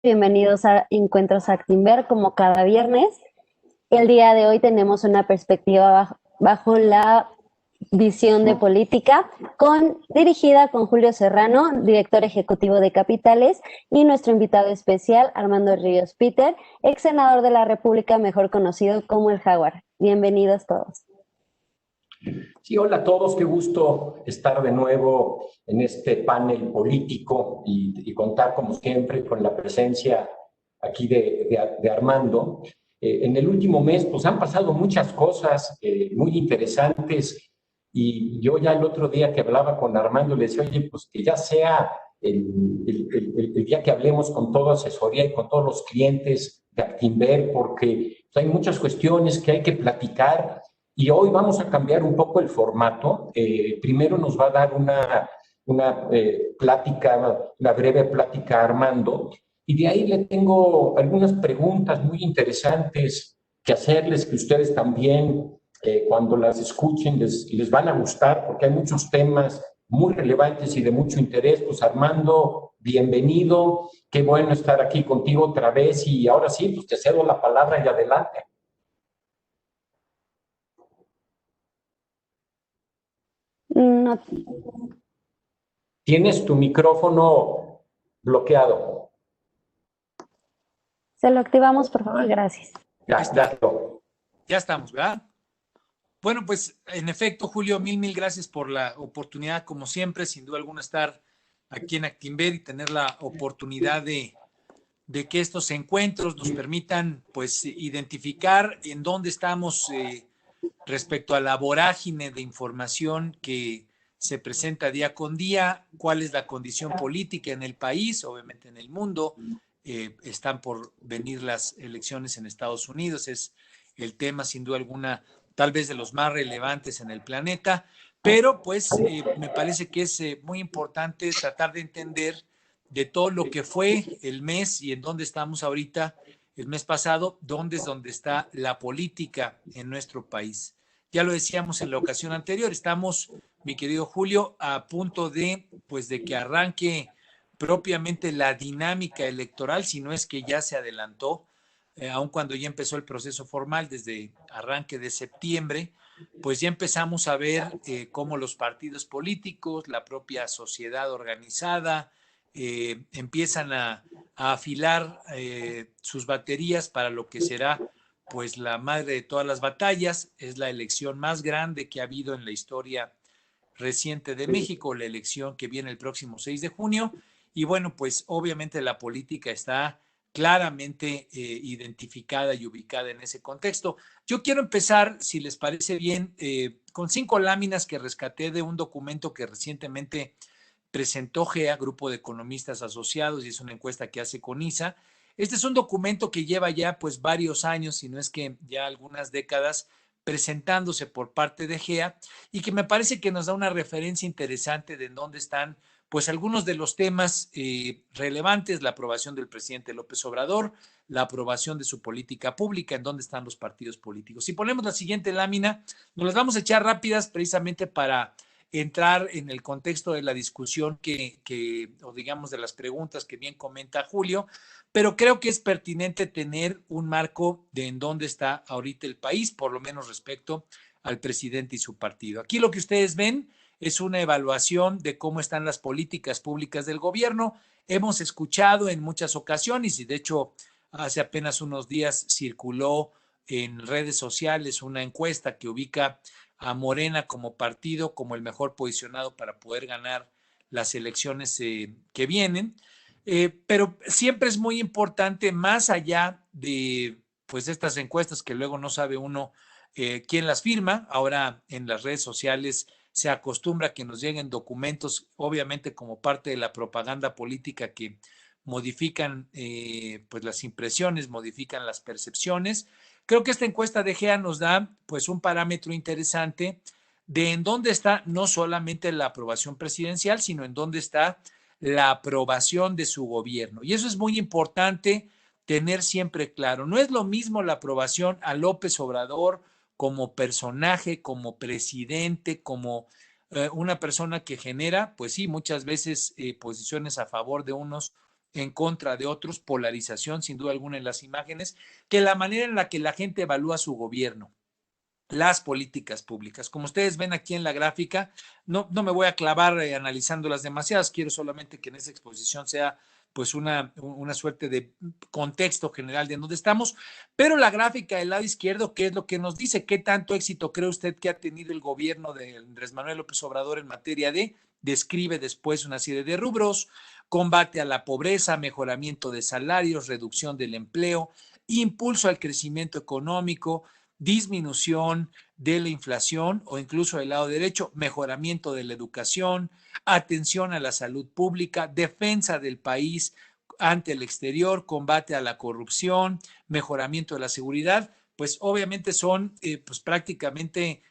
Bienvenidos a Encuentros Actinver, como cada viernes. El día de hoy tenemos una perspectiva bajo la visión de política, dirigida con Julio Serrano, director ejecutivo de Capitales, y nuestro invitado especial, Armando Ríos Peter, ex senador de la República, mejor conocido como el Jaguar. Bienvenidos todos. Sí, hola a todos, qué gusto estar de nuevo en este panel político y contar como siempre con la presencia aquí de Armando. En el último mes pues han pasado muchas cosas muy interesantes y yo ya el otro día que hablaba con Armando le decía, oye, pues que ya sea el día que hablemos con toda asesoría y con todos los clientes de Actinver, porque pues, hay muchas cuestiones que hay que platicar. Y hoy vamos a cambiar un poco el formato. Primero nos va a dar una plática, una breve plática a Armando, y de ahí le tengo algunas preguntas muy interesantes que hacerles, que ustedes también, cuando las escuchen, les van a gustar, porque hay muchos temas muy relevantes y de mucho interés. Pues Armando, bienvenido, qué bueno estar aquí contigo otra vez, y ahora sí, pues te cedo la palabra y adelante. No. Tienes tu micrófono bloqueado. Se lo activamos, por favor, gracias. Ya está. Ya estamos, ¿verdad? Bueno, pues en efecto, Julio, mil gracias por la oportunidad, como siempre, sin duda alguna, estar aquí en Actinver y tener la oportunidad de que estos encuentros nos permitan, pues, identificar en dónde estamos respecto a la vorágine de información que se presenta día con día, cuál es la condición política en el país, obviamente en el mundo. Están por venir las elecciones en Estados Unidos, es el tema sin duda alguna tal vez de los más relevantes en el planeta, pero pues me parece que es muy importante tratar de entender de todo lo que fue el mes y en dónde estamos ahorita, el mes pasado, dónde está la política en nuestro país. Ya lo decíamos en la ocasión anterior, estamos, mi querido Julio, a punto de, pues, de que arranque propiamente la dinámica electoral, si no es que ya se adelantó, aun cuando ya empezó el proceso formal desde arranque de septiembre, pues ya empezamos a ver cómo los partidos políticos, la propia sociedad organizada, empiezan a afilar sus baterías para lo que será pues la madre de todas las batallas. Es la elección más grande que ha habido en la historia reciente de México, la elección que viene el próximo 6 de junio. Y bueno, pues obviamente la política está claramente identificada y ubicada en ese contexto. Yo quiero empezar, si les parece bien, con 5 láminas que rescaté de un documento que recientemente presentó GEA, Grupo de Economistas Asociados, y es una encuesta que hace CONISA. Este es un documento que lleva ya pues varios años, si no es que ya algunas décadas, presentándose por parte de GEA, y que me parece que nos da una referencia interesante de dónde están pues algunos de los temas relevantes: la aprobación del presidente López Obrador, la aprobación de su política pública, en dónde están los partidos políticos. Si ponemos la siguiente lámina, nos las vamos a echar rápidas precisamente para entrar en el contexto de la discusión o digamos de las preguntas que bien comenta Julio, pero creo que es pertinente tener un marco de en dónde está ahorita el país, por lo menos respecto al presidente y su partido. Aquí lo que ustedes ven es una evaluación de cómo están las políticas públicas del gobierno. Hemos escuchado en muchas ocasiones, y de hecho hace apenas unos días circuló en redes sociales una encuesta que ubica a Morena como partido, como el mejor posicionado para poder ganar las elecciones que vienen. Pero siempre es muy importante, más allá de pues estas encuestas que luego no sabe uno quién las firma. Ahora en las redes sociales se acostumbra a que nos lleguen documentos, obviamente como parte de la propaganda política, que modifican pues las impresiones, modifican las percepciones. Creo que esta encuesta de GEA nos da pues un parámetro interesante de en dónde está no solamente la aprobación presidencial, sino en dónde está la aprobación de su gobierno. Y eso es muy importante tener siempre claro. No es lo mismo la aprobación a López Obrador como personaje, como presidente, como una persona que genera, pues sí, muchas veces posiciones a favor de unos en contra de otros, polarización sin duda alguna en las imágenes, que la manera en la que la gente evalúa su gobierno, las políticas públicas. Como ustedes ven aquí en la gráfica, no me voy a clavar analizándolas demasiadas, quiero solamente que en esta exposición sea pues una suerte de contexto general de dónde estamos, pero la gráfica del lado izquierdo, ¿qué es lo que nos dice? ¿Qué tanto éxito cree usted que ha tenido el gobierno de Andrés Manuel López Obrador en materia de? Describe después una serie de rubros: combate a la pobreza, mejoramiento de salarios, reducción del empleo, impulso al crecimiento económico, disminución de la inflación, o incluso del lado derecho, mejoramiento de la educación, atención a la salud pública, defensa del país ante el exterior, combate a la corrupción, mejoramiento de la seguridad. Pues obviamente son pues prácticamente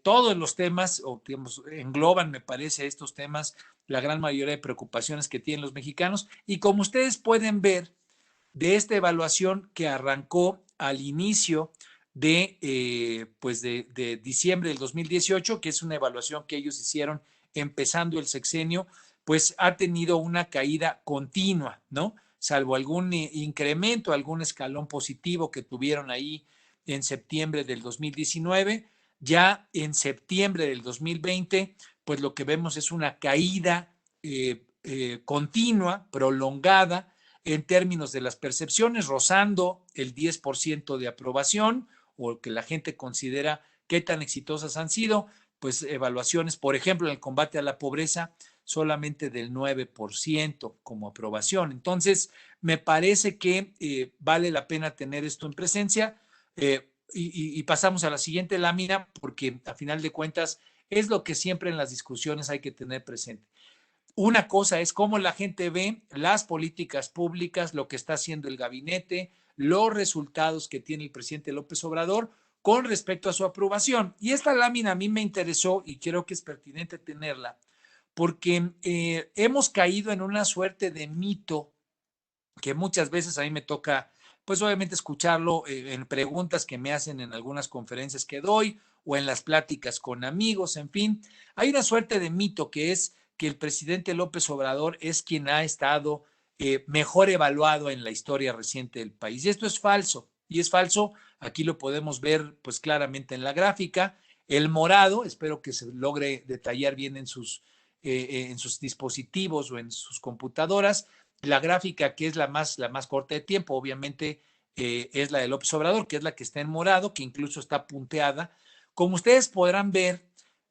todos los temas, o digamos, engloban, me parece, estos temas, la gran mayoría de preocupaciones que tienen los mexicanos. Y como ustedes pueden ver de esta evaluación que arrancó al inicio pues de diciembre del 2018, que es una evaluación que ellos hicieron empezando el sexenio, pues ha tenido una caída continua, ¿no? Salvo algún incremento, algún escalón positivo que tuvieron ahí en septiembre del 2019, ya en septiembre del 2020, pues lo que vemos es una caída continua, prolongada, en términos de las percepciones, rozando el 10% de aprobación, o que la gente considera qué tan exitosas han sido, pues evaluaciones, por ejemplo, en el combate a la pobreza, solamente del 9% como aprobación. Entonces, me parece que vale la pena tener esto en presencia. Y pasamos a la siguiente lámina, porque a final de cuentas es lo que siempre en las discusiones hay que tener presente. Una cosa es cómo la gente ve las políticas públicas, lo que está haciendo el gabinete, los resultados que tiene el presidente López Obrador con respecto a su aprobación. Y esta lámina a mí me interesó y creo que es pertinente tenerla, porque hemos caído en una suerte de mito que muchas veces a mí me toca, pues obviamente escucharlo en preguntas que me hacen en algunas conferencias que doy o en las pláticas con amigos, en fin. Hay una suerte de mito que es que el presidente López Obrador es quien ha estado mejor evaluado en la historia reciente del país. Y esto es falso, y es falso. Aquí lo podemos ver pues claramente en la gráfica. El morado, espero que se logre detallar bien en sus dispositivos o en sus computadoras. La gráfica que es la más corta de tiempo, obviamente, es la de López Obrador, que es la que está en morado, que incluso está punteada. Como ustedes podrán ver,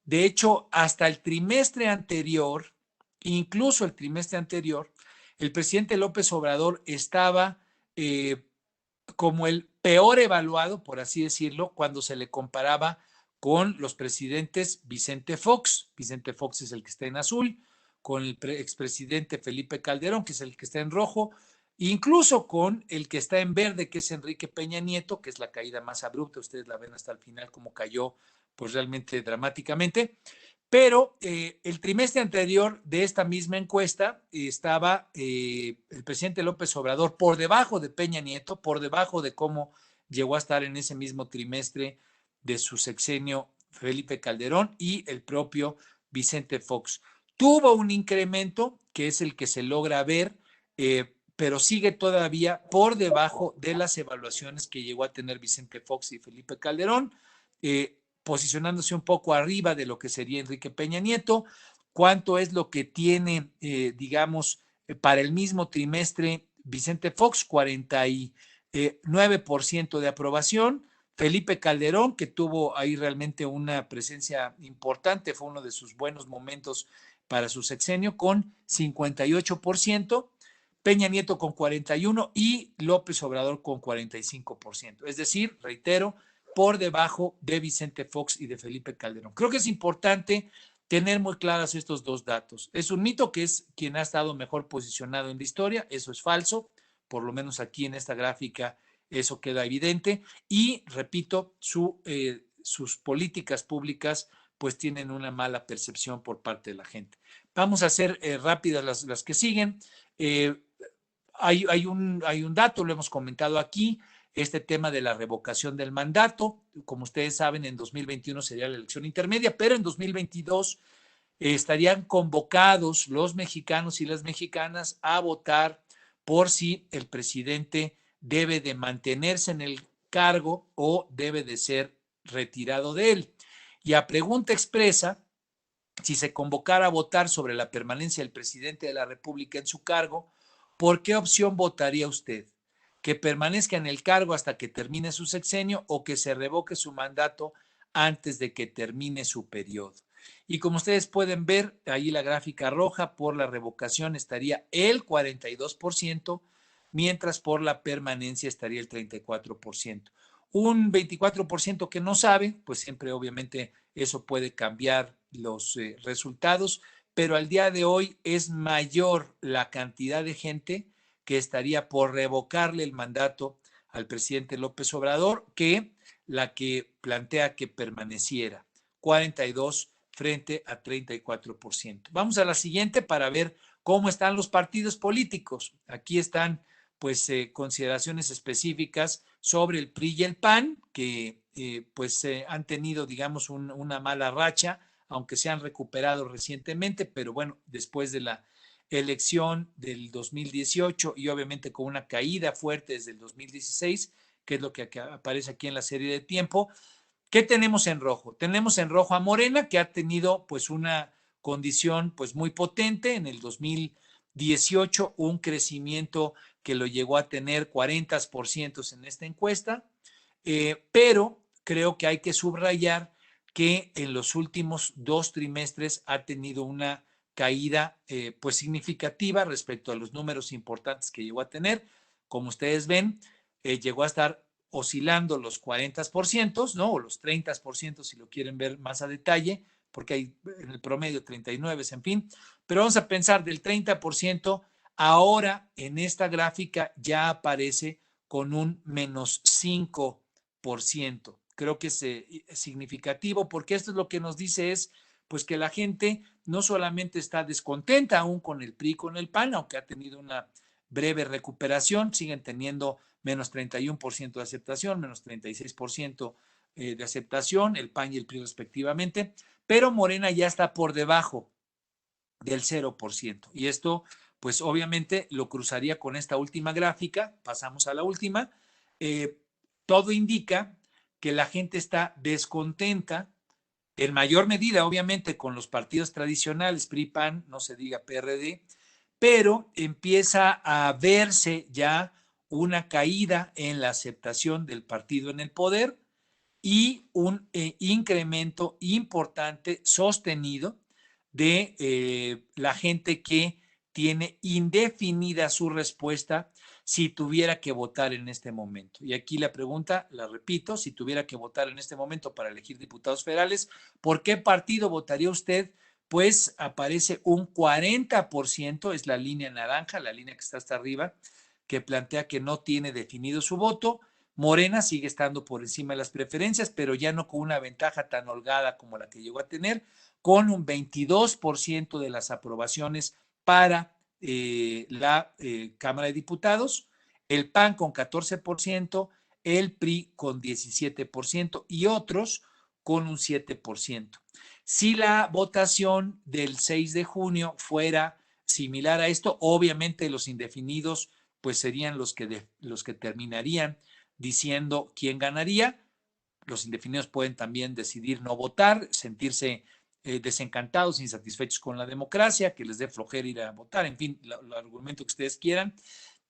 de hecho, hasta el trimestre anterior, incluso el trimestre anterior, el presidente López Obrador estaba como el peor evaluado, por así decirlo, cuando se le comparaba con los presidentes Vicente Fox. Vicente Fox es el que está en azul, con el expresidente Felipe Calderón, que es el que está en rojo, incluso con el que está en verde, que es Enrique Peña Nieto, que es la caída más abrupta. Ustedes la ven hasta el final, como cayó pues realmente dramáticamente. Pero el trimestre anterior de esta misma encuesta estaba el presidente López Obrador por debajo de Peña Nieto, por debajo de cómo llegó a estar en ese mismo trimestre de su sexenio Felipe Calderón y el propio Vicente Fox. Tuvo un incremento, que es el que se logra ver, pero sigue todavía por debajo de las evaluaciones que llegó a tener Vicente Fox y Felipe Calderón, posicionándose un poco arriba de lo que sería Enrique Peña Nieto. ¿Cuánto es lo que tiene, digamos, para el mismo trimestre Vicente Fox? 49% de aprobación. Felipe Calderón, que tuvo ahí realmente una presencia importante, fue uno de sus buenos momentos para su sexenio, con 58%, Peña Nieto con 41% y López Obrador con 45%. Es decir, reitero, por debajo de Vicente Fox y de Felipe Calderón. Creo que es importante tener muy claras estos dos datos. Es un mito que es quien ha estado mejor posicionado en la historia, eso es falso, por lo menos aquí en esta gráfica eso queda evidente, y repito, sus políticas públicas pues tienen una mala percepción por parte de la gente. Vamos a hacer rápidas las que siguen. Hay un dato, lo hemos comentado aquí, este tema de la revocación del mandato. Como ustedes saben, en 2021 sería la elección intermedia, pero en 2022 estarían convocados los mexicanos y las mexicanas a votar por si el presidente debe de mantenerse en el cargo o debe de ser retirado de él. Y a pregunta expresa, si se convocara a votar sobre la permanencia del presidente de la República en su cargo, ¿por qué opción votaría usted? ¿Que permanezca en el cargo hasta que termine su sexenio o que se revoque su mandato antes de que termine su periodo? Y como ustedes pueden ver, ahí la gráfica roja, por la revocación estaría el 42%, mientras por la permanencia estaría el 34%. Un 24% que no sabe, pues siempre obviamente eso puede cambiar los resultados, pero al día de hoy es mayor la cantidad de gente que estaría por revocarle el mandato al presidente López Obrador que la que plantea que permaneciera, 42 frente a 34%. Vamos a la siguiente para ver cómo están los partidos políticos. Aquí están pues consideraciones específicas sobre el PRI y el PAN, que han tenido, digamos, una mala racha, aunque se han recuperado recientemente, pero bueno, después de la elección del 2018 y obviamente con una caída fuerte desde el 2016, que es lo que aparece aquí en la serie de tiempo. ¿Qué tenemos en rojo? Tenemos en rojo a Morena, que ha tenido pues una condición pues muy potente en el 2018, un crecimiento que lo llegó a tener 40% en esta encuesta, pero creo que hay que subrayar que en los últimos 2 trimestres ha tenido una caída pues significativa respecto a los números importantes que llegó a tener. Como ustedes ven, llegó a estar oscilando los 40%, ¿no? O los 30%, si lo quieren ver más a detalle, porque hay en el promedio 39, en fin. Pero vamos a pensar del 30%, ahora en esta gráfica ya aparece con un menos 5%. Creo que es significativo porque esto es lo que nos dice es pues que la gente no solamente está descontenta aún con el PRI y con el PAN, aunque ha tenido una breve recuperación, siguen teniendo menos 31% de aceptación, menos 36% de aceptación, el PAN y el PRI respectivamente, pero Morena ya está por debajo del 0%. Y esto, pues obviamente lo cruzaría con esta última gráfica, pasamos a la última, todo indica que la gente está descontenta, en mayor medida, obviamente, con los partidos tradicionales, PRI, PAN, no se diga PRD, pero empieza a verse ya una caída en la aceptación del partido en el poder y un incremento importante sostenido de la gente que tiene indefinida su respuesta si tuviera que votar en este momento. Y aquí la pregunta, la repito, si tuviera que votar en este momento para elegir diputados federales, ¿por qué partido votaría usted? Pues aparece un 40%, es la línea naranja, la línea que está hasta arriba, que plantea que no tiene definido su voto. Morena sigue estando por encima de las preferencias, pero ya no con una ventaja tan holgada como la que llegó a tener, con un 22% de las aprobaciones para la Cámara de Diputados, el PAN con 14%, el PRI con 17% y otros con un 7%. Si la votación del 6 de junio fuera similar a esto, obviamente los indefinidos pues serían los que terminarían diciendo quién ganaría. Los indefinidos pueden también decidir no votar, sentirse desencantados, insatisfechos con la democracia, que les dé flojera ir a votar, en fin, el argumento que ustedes quieran.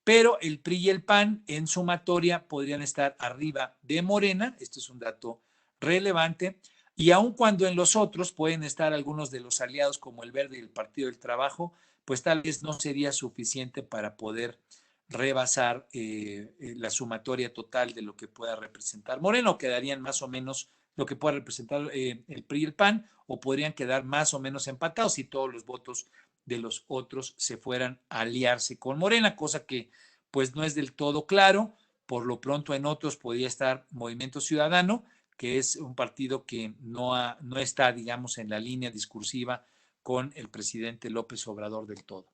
Pero el PRI y el PAN en sumatoria podrían estar arriba de Morena, esto es un dato relevante, y aun cuando en los otros pueden estar algunos de los aliados como el Verde y el Partido del Trabajo, pues tal vez no sería suficiente para poder rebasar la sumatoria total de lo que pueda representar Moreno, quedarían más o menos lo que pueda representar el PRI y el PAN, o podrían quedar más o menos empatados si todos los votos de los otros se fueran a aliarse con Morena, cosa que pues no es del todo claro. Por lo pronto en otros podría estar Movimiento Ciudadano, que es un partido que no está, digamos, en la línea discursiva con el presidente López Obrador del todo.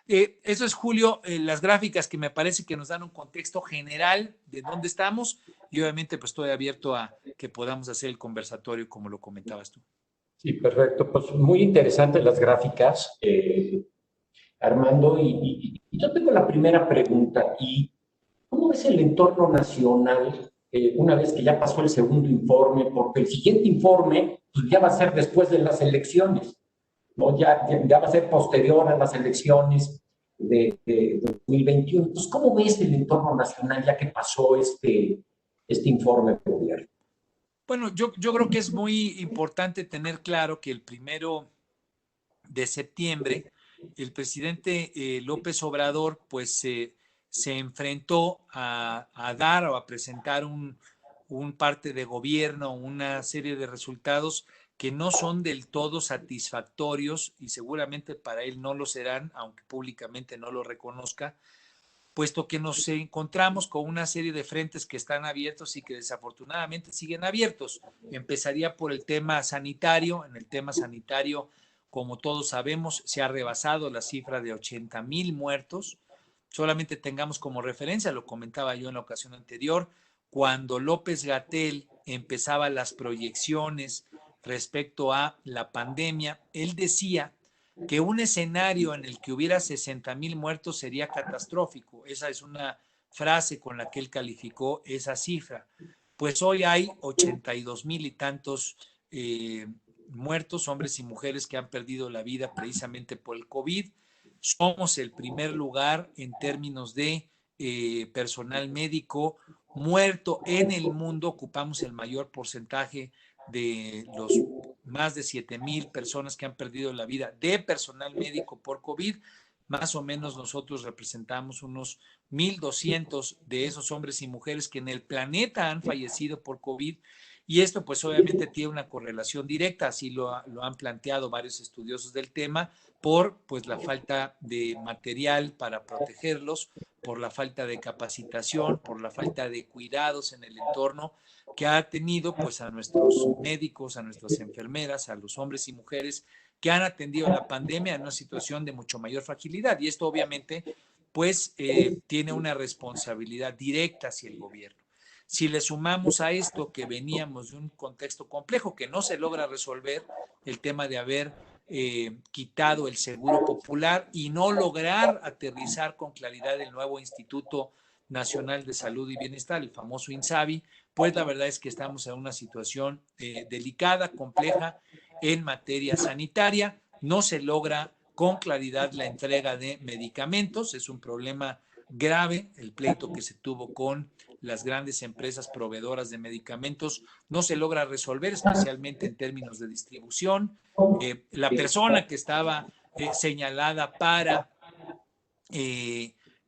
Eso es, Julio, las gráficas que me parece que nos dan un contexto general de dónde estamos y obviamente pues estoy abierto a que podamos hacer el conversatorio como lo comentabas tú. Sí, perfecto. Pues muy interesantes las gráficas. Armando, y yo tengo la primera pregunta. ¿Y cómo es el entorno nacional una vez que ya pasó el segundo informe? Porque el siguiente informe pues, ya va a ser después de las elecciones, ¿no? Ya va a ser posterior a las elecciones de 2021. Entonces, ¿cómo ves el entorno nacional ya que pasó este informe de gobierno? Bueno, yo creo que es muy importante tener claro que el 1 de septiembre el presidente López Obrador pues se enfrentó a dar o a presentar un parte de gobierno, una serie de resultados que no son del todo satisfactorios y seguramente para él no lo serán, aunque públicamente no lo reconozca, puesto que nos encontramos con una serie de frentes que están abiertos y que desafortunadamente siguen abiertos. Empezaría por el tema sanitario. En el tema sanitario, como todos sabemos, se ha rebasado la cifra de 80,000 muertos. Solamente tengamos como referencia, lo comentaba yo en la ocasión anterior, cuando López-Gatell empezaba las proyecciones respecto a la pandemia, él decía que un escenario en el que hubiera 60,000 muertos sería catastrófico. Esa es una frase con la que él calificó esa cifra. Pues hoy hay 82,000 y tantos muertos, hombres y mujeres que han perdido la vida precisamente por el COVID. Somos el primer lugar en términos de personal médico muerto en el mundo, ocupamos el mayor porcentaje de los más de 7,000 personas que han perdido la vida de personal médico por COVID. Más o menos nosotros representamos unos 1,200 de esos hombres y mujeres que en el planeta han fallecido por COVID. Y esto pues obviamente tiene una correlación directa, así lo han planteado varios estudiosos del tema, por pues la falta de material para protegerlos, por la falta de capacitación, por la falta de cuidados en el entorno que ha tenido pues a nuestros médicos, a nuestras enfermeras, a los hombres y mujeres que han atendido la pandemia en una situación de mucho mayor fragilidad. Y esto obviamente pues tiene una responsabilidad directa hacia el gobierno. Si le sumamos a esto que veníamos de un contexto complejo que no se logra resolver, el tema de haber quitado el seguro popular y no lograr aterrizar con claridad el nuevo Instituto Nacional de Salud y Bienestar, el famoso INSABI, pues la verdad es que estamos en una situación delicada, compleja en materia sanitaria. No se logra con claridad la entrega de medicamentos, es un problema grave el pleito que se tuvo con las grandes empresas proveedoras de medicamentos no se logra resolver, especialmente en términos de distribución. La persona que estaba señalada para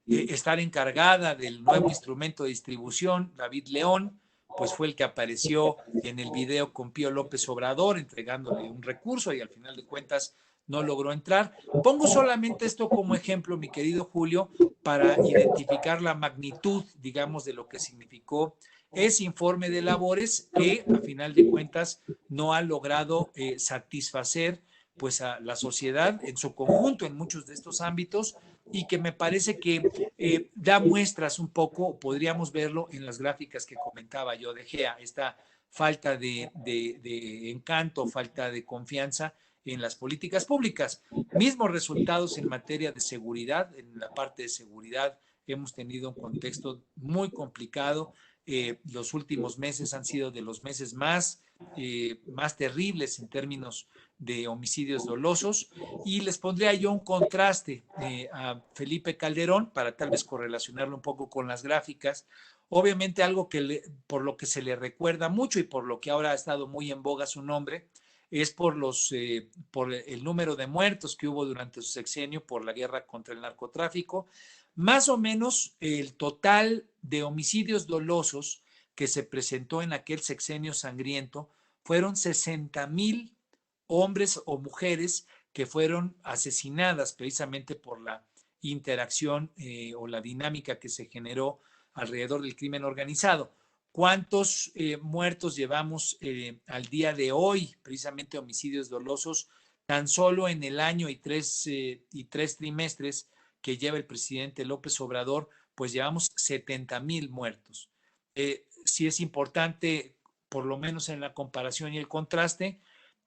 estar encargada del nuevo instrumento de distribución, David León, pues fue el que apareció en el video con Pío López Obrador entregándole un recurso y al final de cuentas no logró entrar. Pongo solamente esto como ejemplo, mi querido Julio, para identificar la magnitud, digamos, de lo que significó ese informe de labores que a final de cuentas no ha logrado satisfacer pues a la sociedad en su conjunto en muchos de estos ámbitos y que me parece que da muestras un poco, podríamos verlo en las gráficas que comentaba yo de GEA, esta falta de encanto, falta de confianza en las políticas públicas. Mismos resultados en materia de seguridad, en la parte de seguridad hemos tenido un contexto muy complicado. Los últimos meses han sido de los meses más terribles en términos de homicidios dolosos y les pondría yo un contraste a Felipe Calderón para tal vez correlacionarlo un poco con las gráficas. Obviamente algo por lo que se le recuerda mucho y por lo que ahora ha estado muy en boga su nombre es por el número de muertos que hubo durante su sexenio por la guerra contra el narcotráfico. Más o menos el total de homicidios dolosos que se presentó en aquel sexenio sangriento fueron 60,000 hombres o mujeres que fueron asesinadas precisamente por la interacción o la dinámica que se generó alrededor del crimen organizado. ¿Cuántos muertos llevamos al día de hoy, precisamente homicidios dolosos, tan solo en el año y tres trimestres que lleva el presidente López Obrador? Pues llevamos 70,000 muertos. Sí es importante, por lo menos en la comparación y el contraste,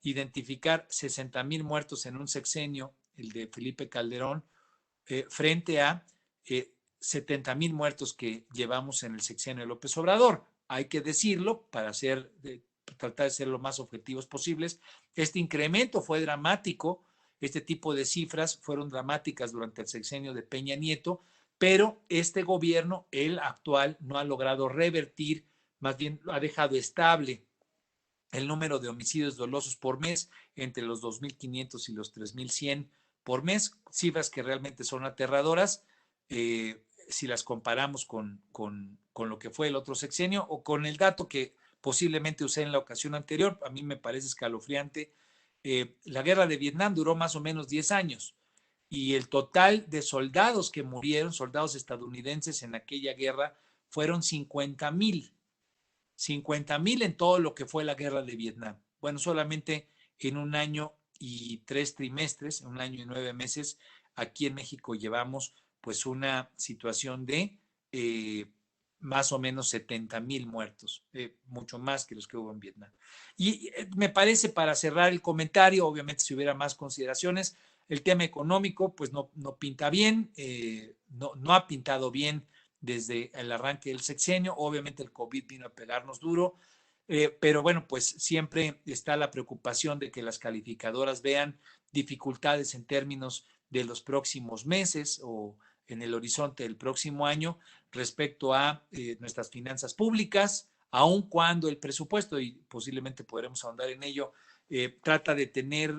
identificar 60,000 muertos en un sexenio, el de Felipe Calderón, frente a 70,000 muertos que llevamos en el sexenio de López Obrador. Hay que decirlo para tratar de ser lo más objetivos posibles. Este incremento fue dramático, este tipo de cifras fueron dramáticas durante el sexenio de Peña Nieto, pero este gobierno, el actual, no ha logrado revertir, más bien lo ha dejado estable el número de homicidios dolosos por mes entre los 2,500 y los 3,100 por mes, cifras que realmente son aterradoras si las comparamos con lo que fue el otro sexenio o con el dato que posiblemente usé en la ocasión anterior. A mí me parece escalofriante. La guerra de Vietnam duró más o menos 10 años y el total de soldados que murieron, soldados estadounidenses en aquella guerra, fueron 50,000. 50,000 en todo lo que fue la guerra de Vietnam. Bueno, solamente en 1 año y 3 trimestres, en 1 año y 9 meses, aquí en México llevamos pues una situación de más o menos 70,000 muertos, mucho más que los que hubo en Vietnam. Y me parece, para cerrar el comentario, obviamente si hubiera más consideraciones, el tema económico pues no pinta bien, no ha pintado bien desde el arranque del sexenio. Obviamente el COVID vino a pegarnos duro, pero bueno, pues siempre está la preocupación de que las calificadoras vean dificultades en términos de los próximos meses o en el horizonte del próximo año respecto a nuestras finanzas públicas, aun cuando el presupuesto, y posiblemente podremos ahondar en ello, trata de tener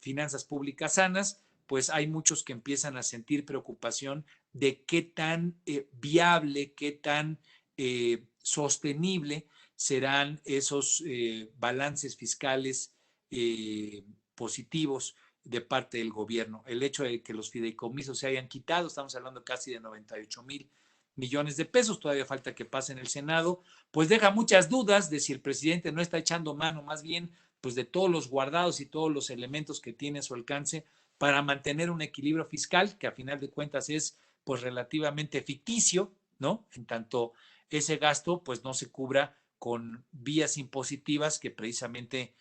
finanzas públicas sanas, pues hay muchos que empiezan a sentir preocupación de qué tan viable, qué tan sostenible serán esos balances fiscales positivos de parte del gobierno. El hecho de que los fideicomisos se hayan quitado, estamos hablando casi de 98,000 millones de pesos, todavía falta que pase en el Senado, pues deja muchas dudas de si el presidente no está echando mano más bien pues de todos los guardados y todos los elementos que tiene a su alcance para mantener un equilibrio fiscal que a final de cuentas es pues relativamente ficticio, ¿no? En tanto ese gasto pues no se cubra con vías impositivas que precisamente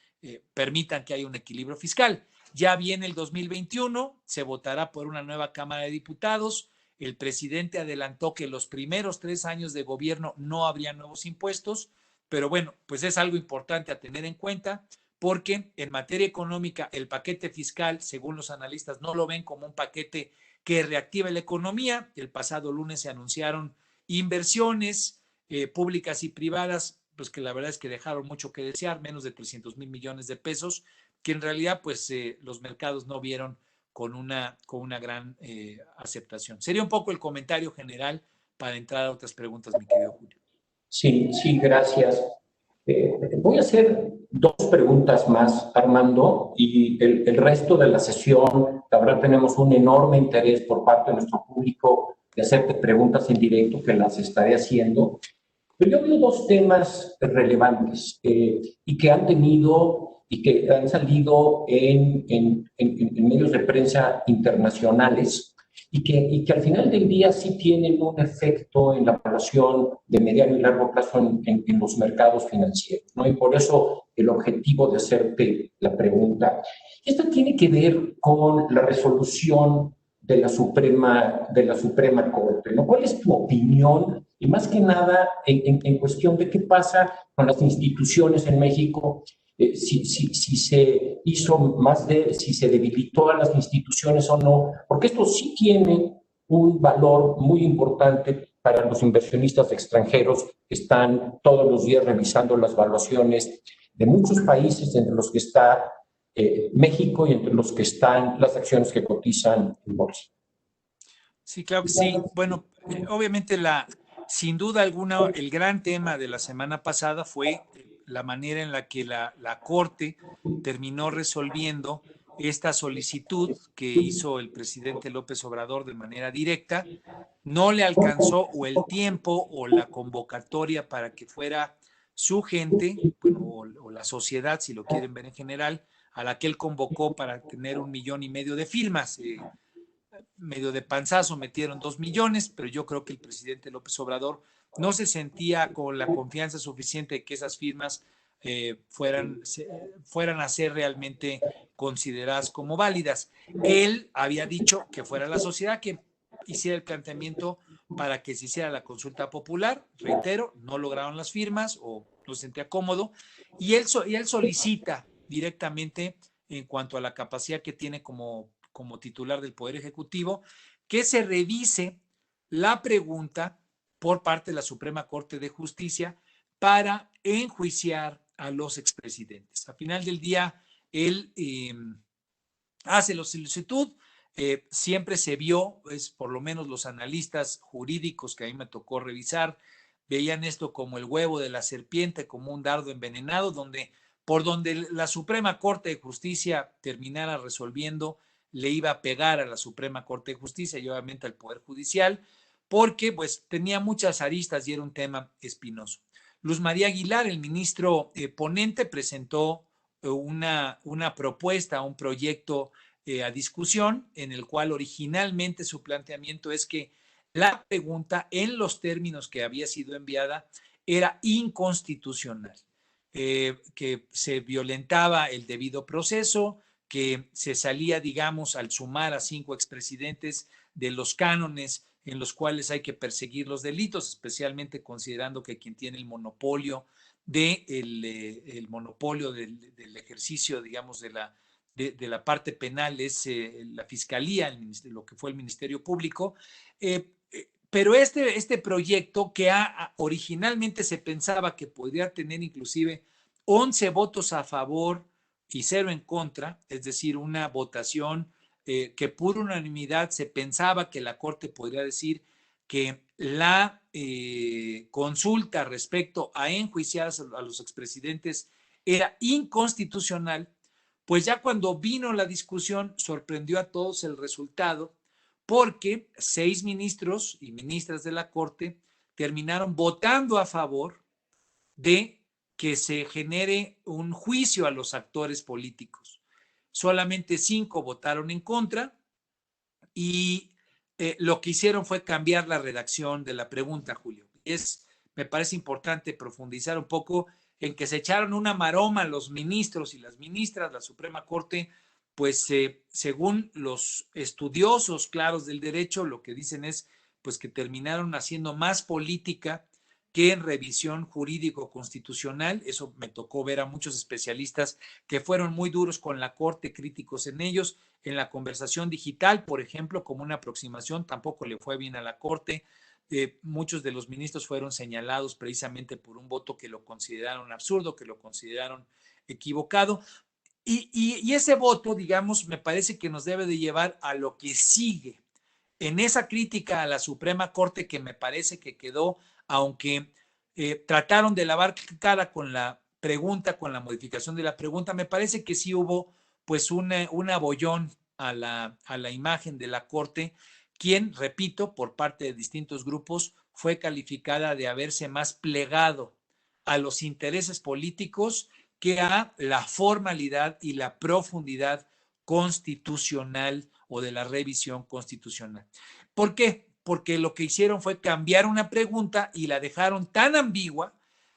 permitan que haya un equilibrio fiscal. Ya viene el 2021, se votará por una nueva Cámara de Diputados. El presidente adelantó que los primeros 3 años de gobierno no habría nuevos impuestos, pero bueno, pues es algo importante a tener en cuenta porque en materia económica el paquete fiscal, según los analistas, no lo ven como un paquete que reactive la economía. El pasado lunes se anunciaron inversiones públicas y privadas, pues que la verdad es que dejaron mucho que desear, menos de 300,000 millones de pesos, que en realidad pues los mercados no vieron con una gran aceptación. Sería un poco el comentario general para entrar a otras preguntas, mi querido Julio. Sí, sí, gracias. Voy a hacer 2 preguntas más, Armando, y el resto de la sesión, la verdad tenemos un enorme interés por parte de nuestro público de hacerte preguntas en directo, que las estaré haciendo. Pero yo veo 2 temas relevantes y que han tenido y que han salido en medios de prensa internacionales y que al final del día sí tienen un efecto en la evaluación de mediano y largo plazo en los mercados financieros, ¿no? Y por eso el objetivo de hacerte la pregunta. Esta tiene que ver con la resolución de la Suprema Corte, ¿no? ¿Cuál es tu opinión? Y más que nada en cuestión de qué pasa con las instituciones en México, si se hizo si se debilitó a las instituciones o no, porque esto sí tiene un valor muy importante para los inversionistas extranjeros que están todos los días revisando las valuaciones de muchos países, entre los que está México y entre los que están las acciones que cotizan en bolsa. Sí, claro que sí. Bueno, obviamente sin duda alguna el gran tema de la semana pasada fue la manera en la que la Corte terminó resolviendo esta solicitud que hizo el presidente López Obrador de manera directa. No le alcanzó o el tiempo o la convocatoria para que fuera su gente, bueno, o la sociedad, si lo quieren ver en general, a la que él convocó para tener 1,5 millones de firmas. Medio de panzazo metieron 2 millones, pero yo creo que el presidente López Obrador no se sentía con la confianza suficiente de que esas firmas fueran a ser realmente consideradas como válidas. Él había dicho que fuera la sociedad, que hiciera el planteamiento para que se hiciera la consulta popular. Reitero, no lograron las firmas o no se sentía cómodo, y él solicita directamente, en cuanto a la capacidad que tiene como titular del Poder Ejecutivo, que se revise la pregunta por parte de la Suprema Corte de Justicia para enjuiciar a los expresidentes. Al final del día, él hace la solicitud. Siempre se vio, por lo menos los analistas jurídicos que a mí me tocó revisar, veían esto como el huevo de la serpiente, como un dardo envenenado, por donde la Suprema Corte de Justicia terminara resolviendo, le iba a pegar a la Suprema Corte de Justicia y obviamente al Poder Judicial, porque pues tenía muchas aristas y era un tema espinoso. Luz María Aguilar, el ministro ponente, presentó una propuesta, un proyecto a discusión, en el cual originalmente su planteamiento es que la pregunta, en los términos que había sido enviada, era inconstitucional, que se violentaba el debido proceso, que se salía, digamos, al sumar a 5 expresidentes de los cánones en los cuales hay que perseguir los delitos, especialmente considerando que quien tiene el monopolio el monopolio del ejercicio, digamos, de la parte penal es la Fiscalía, lo que fue el Ministerio Público. Pero este proyecto, que originalmente se pensaba que podría tener inclusive 11 votos a favor y 0 en contra, es decir, una votación que por unanimidad se pensaba que la Corte podría decir que la consulta respecto a enjuiciar a los expresidentes era inconstitucional, pues ya cuando vino la discusión sorprendió a todos el resultado, porque 6 ministros y ministras de la Corte terminaron votando a favor de que se genere un juicio a los actores políticos. Solamente 5 votaron en contra y lo que hicieron fue cambiar la redacción de la pregunta, Julio. Me parece importante profundizar un poco en que se echaron una maroma los ministros y las ministras. La Suprema Corte, pues según los estudiosos claros del derecho, lo que dicen es pues que terminaron haciendo más política que en revisión jurídico-constitucional. Eso me tocó ver a muchos especialistas que fueron muy duros con la Corte, críticos en ellos. En la conversación digital, por ejemplo, como una aproximación, tampoco le fue bien a la Corte. Muchos de los ministros fueron señalados precisamente por un voto que lo consideraron absurdo, que lo consideraron equivocado. Y ese voto, digamos, me parece que nos debe de llevar a lo que sigue. En esa crítica a la Suprema Corte, que me parece que quedó, aunque trataron de lavar cara con la pregunta, con la modificación de la pregunta, me parece que sí hubo pues un abollón a la imagen de la Corte, quien, repito, por parte de distintos grupos, fue calificada de haberse más plegado a los intereses políticos que a la formalidad y la profundidad constitucional o de la revisión constitucional. ¿Por qué? Porque lo que hicieron fue cambiar una pregunta y la dejaron tan ambigua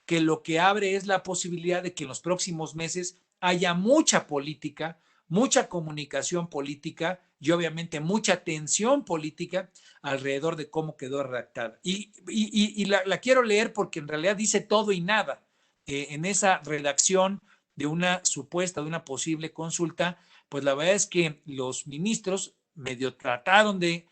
que lo que abre es la posibilidad de que en los próximos meses haya mucha política, mucha comunicación política y obviamente mucha tensión política alrededor de cómo quedó redactada. Y la quiero leer porque en realidad dice todo y nada. En esa redacción de una supuesta, de una posible consulta, pues la verdad es que los ministros medio trataron de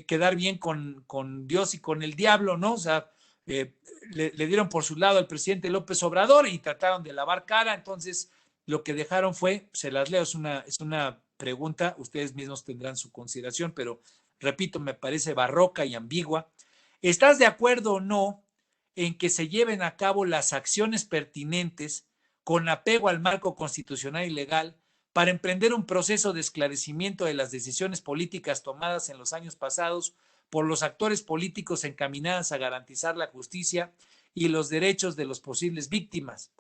quedar bien con Dios y con el diablo, ¿no? O sea, le dieron por su lado al presidente López Obrador y trataron de lavar cara. Entonces lo que dejaron fue, se las leo, es una pregunta, ustedes mismos tendrán su consideración, pero repito, me parece barroca y ambigua. ¿Estás de acuerdo o no en que se lleven a cabo las acciones pertinentes con apego al marco constitucional y legal para emprender un proceso de esclarecimiento de las decisiones políticas tomadas en los años pasados por los actores políticos encaminadas a garantizar la justicia y los derechos de los posibles víctimas?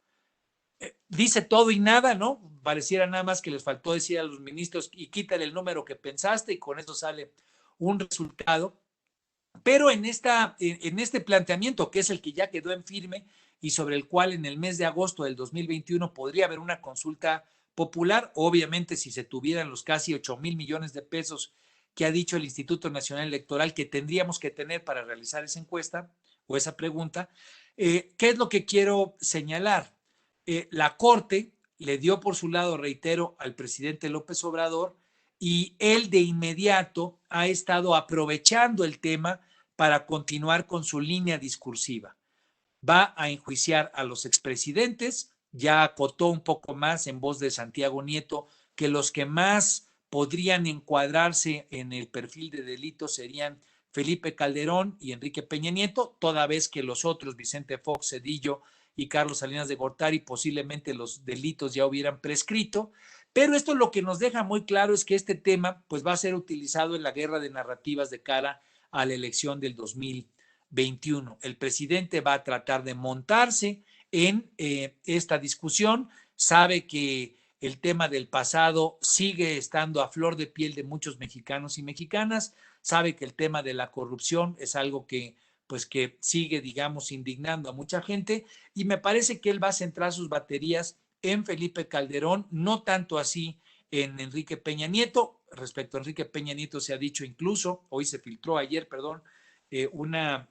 Dice todo y nada, ¿no? Pareciera nada más que les faltó decir a los ministros y quítale el número que pensaste y con eso sale un resultado. Pero en este planteamiento, que es el que ya quedó en firme y sobre el cual en el mes de agosto del 2021 podría haber una consulta popular, obviamente si se tuvieran los casi 8,000 millones de pesos que ha dicho el Instituto Nacional Electoral que tendríamos que tener para realizar esa encuesta o esa pregunta. ¿Qué es lo que quiero señalar? La Corte le dio por su lado, reitero, al presidente López Obrador, y él de inmediato ha estado aprovechando el tema para continuar con su línea discursiva. Va a enjuiciar a los expresidentes, ya acotó un poco más en voz de Santiago Nieto que los que más podrían encuadrarse en el perfil de delito serían Felipe Calderón y Enrique Peña Nieto, toda vez que los otros, Vicente Fox, Zedillo y Carlos Salinas de Gortari, posiblemente los delitos ya hubieran prescrito. Pero esto lo que nos deja muy claro es que este tema pues va a ser utilizado en la guerra de narrativas de cara a la elección del 2021. El presidente va a tratar de montarse en esta discusión, sabe que el tema del pasado sigue estando a flor de piel de muchos mexicanos y mexicanas, sabe que el tema de la corrupción es algo que sigue, digamos, indignando a mucha gente, y me parece que él va a centrar sus baterías en Felipe Calderón, no tanto así en Enrique Peña Nieto. Respecto a Enrique Peña Nieto se ha dicho incluso, ayer, una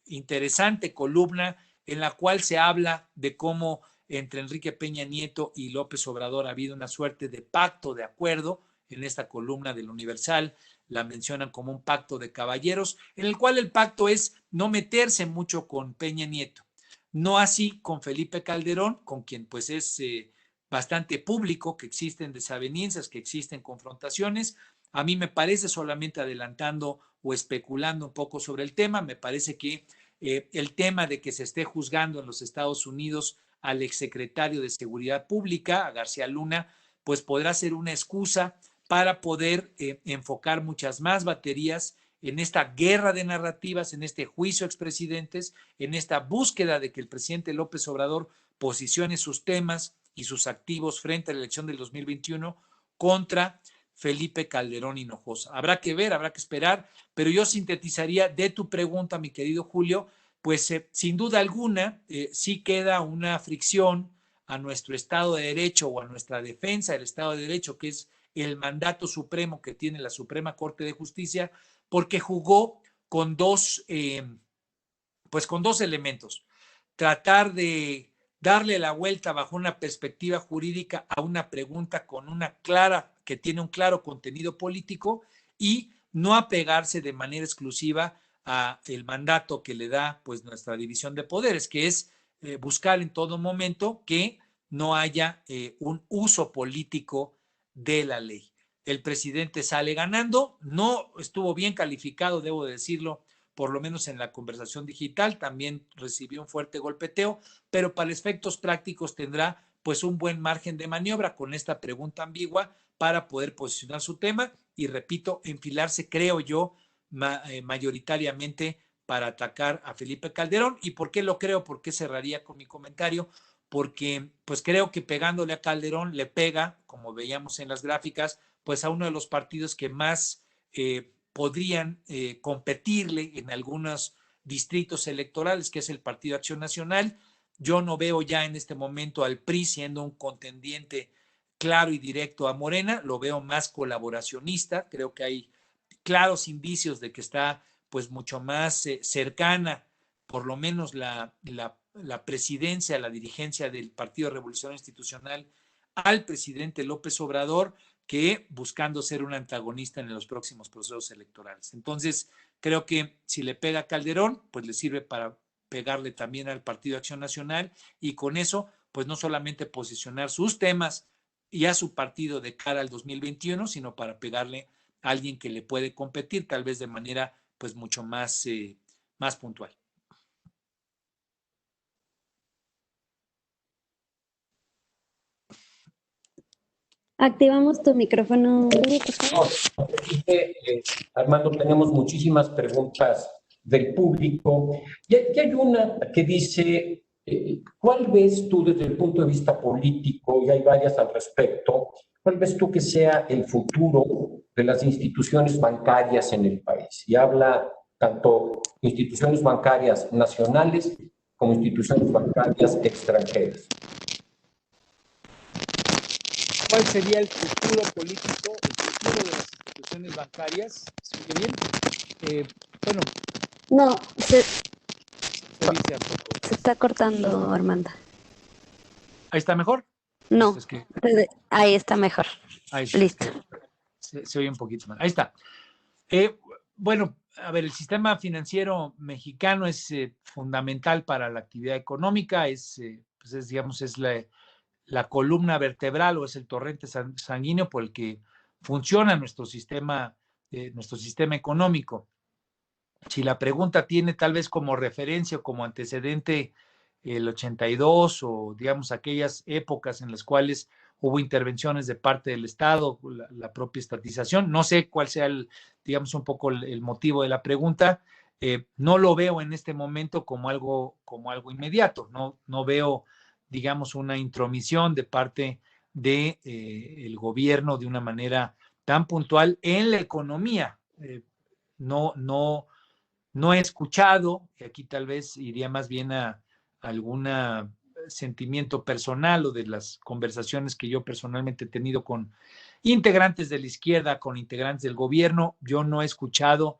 interesante columna en la cual se habla de cómo entre Enrique Peña Nieto y López Obrador ha habido una suerte de pacto de acuerdo. En esta columna del Universal la mencionan como un pacto de caballeros, en el cual el pacto es no meterse mucho con Peña Nieto. No así con Felipe Calderón, con quien pues es bastante público que existen desavenencias, que existen confrontaciones. A mí me parece, solamente adelantando o especulando un poco sobre el tema, me parece que el tema de que se esté juzgando en los Estados Unidos al exsecretario de Seguridad Pública, a García Luna, pues podrá ser una excusa para poder enfocar muchas más baterías en esta guerra de narrativas, en este juicio a expresidentes, en esta búsqueda de que el presidente López Obrador posicione sus temas y sus activos frente a la elección del 2021 contra Felipe Calderón Hinojosa. Habrá que ver, habrá que esperar, pero yo sintetizaría de tu pregunta, mi querido Julio, pues sin duda alguna sí queda una fricción a nuestro Estado de Derecho o a nuestra defensa del Estado de Derecho, que es el mandato supremo que tiene la Suprema Corte de Justicia, porque jugó con dos elementos. Tratar de darle la vuelta bajo una perspectiva jurídica a una pregunta que tiene un claro contenido político, y no apegarse de manera exclusiva a el mandato que le da pues nuestra división de poderes, que es buscar en todo momento que no haya un uso político de la ley. El presidente sale ganando, no estuvo bien calificado, debo decirlo, por lo menos en la conversación digital, también recibió un fuerte golpeteo, pero para efectos prácticos tendrá pues un buen margen de maniobra con esta pregunta ambigua para poder posicionar su tema y, repito, enfilarse, creo yo, mayoritariamente para atacar a Felipe Calderón. ¿Y por qué lo creo? ¿Por qué cerraría con mi comentario? Porque pues creo que pegándole a Calderón le pega, como veíamos en las gráficas, pues a uno de los partidos que más podrían competirle en algunos distritos electorales, que es el Partido Acción Nacional. Yo no veo ya en este momento al PRI siendo un contendiente claro y directo a Morena, lo veo más colaboracionista. Creo que hay claros indicios de que está pues mucho más cercana, por lo menos la presidencia, la dirigencia del Partido Revolucionario Institucional al presidente López Obrador, que buscando ser un antagonista en los próximos procesos electorales. Entonces, creo que si le pega a Calderón, pues le sirve para pegarle también al Partido Acción Nacional, y con eso, pues no solamente posicionar sus temas y a su partido de cara al 2021, sino para pegarle a alguien que le puede competir, tal vez de manera pues mucho más puntual. Activamos tu micrófono. Armando, tenemos muchísimas preguntas del público. Y hay una que dice, ¿cuál ves tú desde el punto de vista político? Y hay varias al respecto. ¿Cuál ves tú que sea el futuro de las instituciones bancarias en el país? Y habla tanto instituciones bancarias nacionales como instituciones bancarias extranjeras. ¿Cuál sería el futuro político, el futuro de las instituciones bancarias. ¿Se oye bien? Bueno, No, se dice a poco. se está cortando, Armando. ¿Ahí está mejor? No, Es que, ahí está mejor. ahí está, Listo. se oye un poquito más. Ahí está. Bueno, a ver, el sistema financiero mexicano es fundamental para la actividad económica, pues digamos, es la columna vertebral o es el torrente sanguíneo por el que funciona nuestro sistema económico. Si la pregunta tiene tal vez como referencia o como antecedente el 82 o digamos aquellas épocas en las cuales hubo intervenciones de parte del Estado, la propia estatización, no sé cuál sea digamos un poco el motivo de la pregunta, no lo veo en este momento como algo inmediato, no veo digamos una intromisión de parte de el gobierno de una manera tan puntual en la economía. No he escuchado, y aquí tal vez iría más bien a algún sentimiento personal o de las conversaciones que yo personalmente he tenido con integrantes de la izquierda, con integrantes del gobierno, yo no he escuchado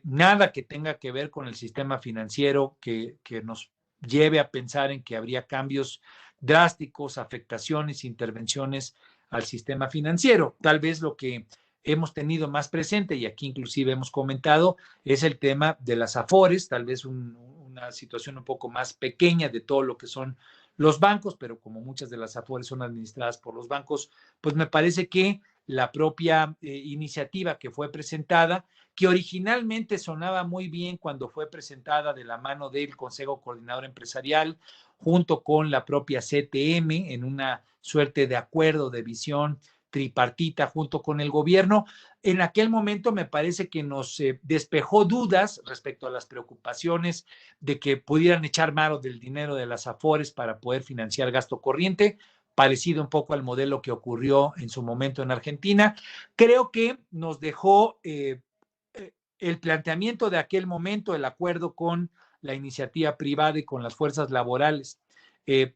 nada que tenga que ver con el sistema financiero que nos lleve a pensar en que habría cambios drásticos, afectaciones, intervenciones al sistema financiero. Tal vez lo que hemos tenido más presente, y aquí inclusive hemos comentado, es el tema de las afores, tal vez una situación un poco más pequeña de todo lo que son los bancos, pero como muchas de las afores son administradas por los bancos, pues me parece que la propia iniciativa que fue presentada, que originalmente sonaba muy bien cuando fue presentada de la mano del Consejo Coordinador Empresarial, junto con la propia CTM, en una suerte de acuerdo de visión tripartita junto con el gobierno. En aquel momento me parece que nos despejó dudas respecto a las preocupaciones de que pudieran echar mano del dinero de las afores para poder financiar gasto corriente, parecido un poco al modelo que ocurrió en su momento en Argentina. Creo que nos dejó el planteamiento de aquel momento, el acuerdo con la iniciativa privada y con las fuerzas laborales,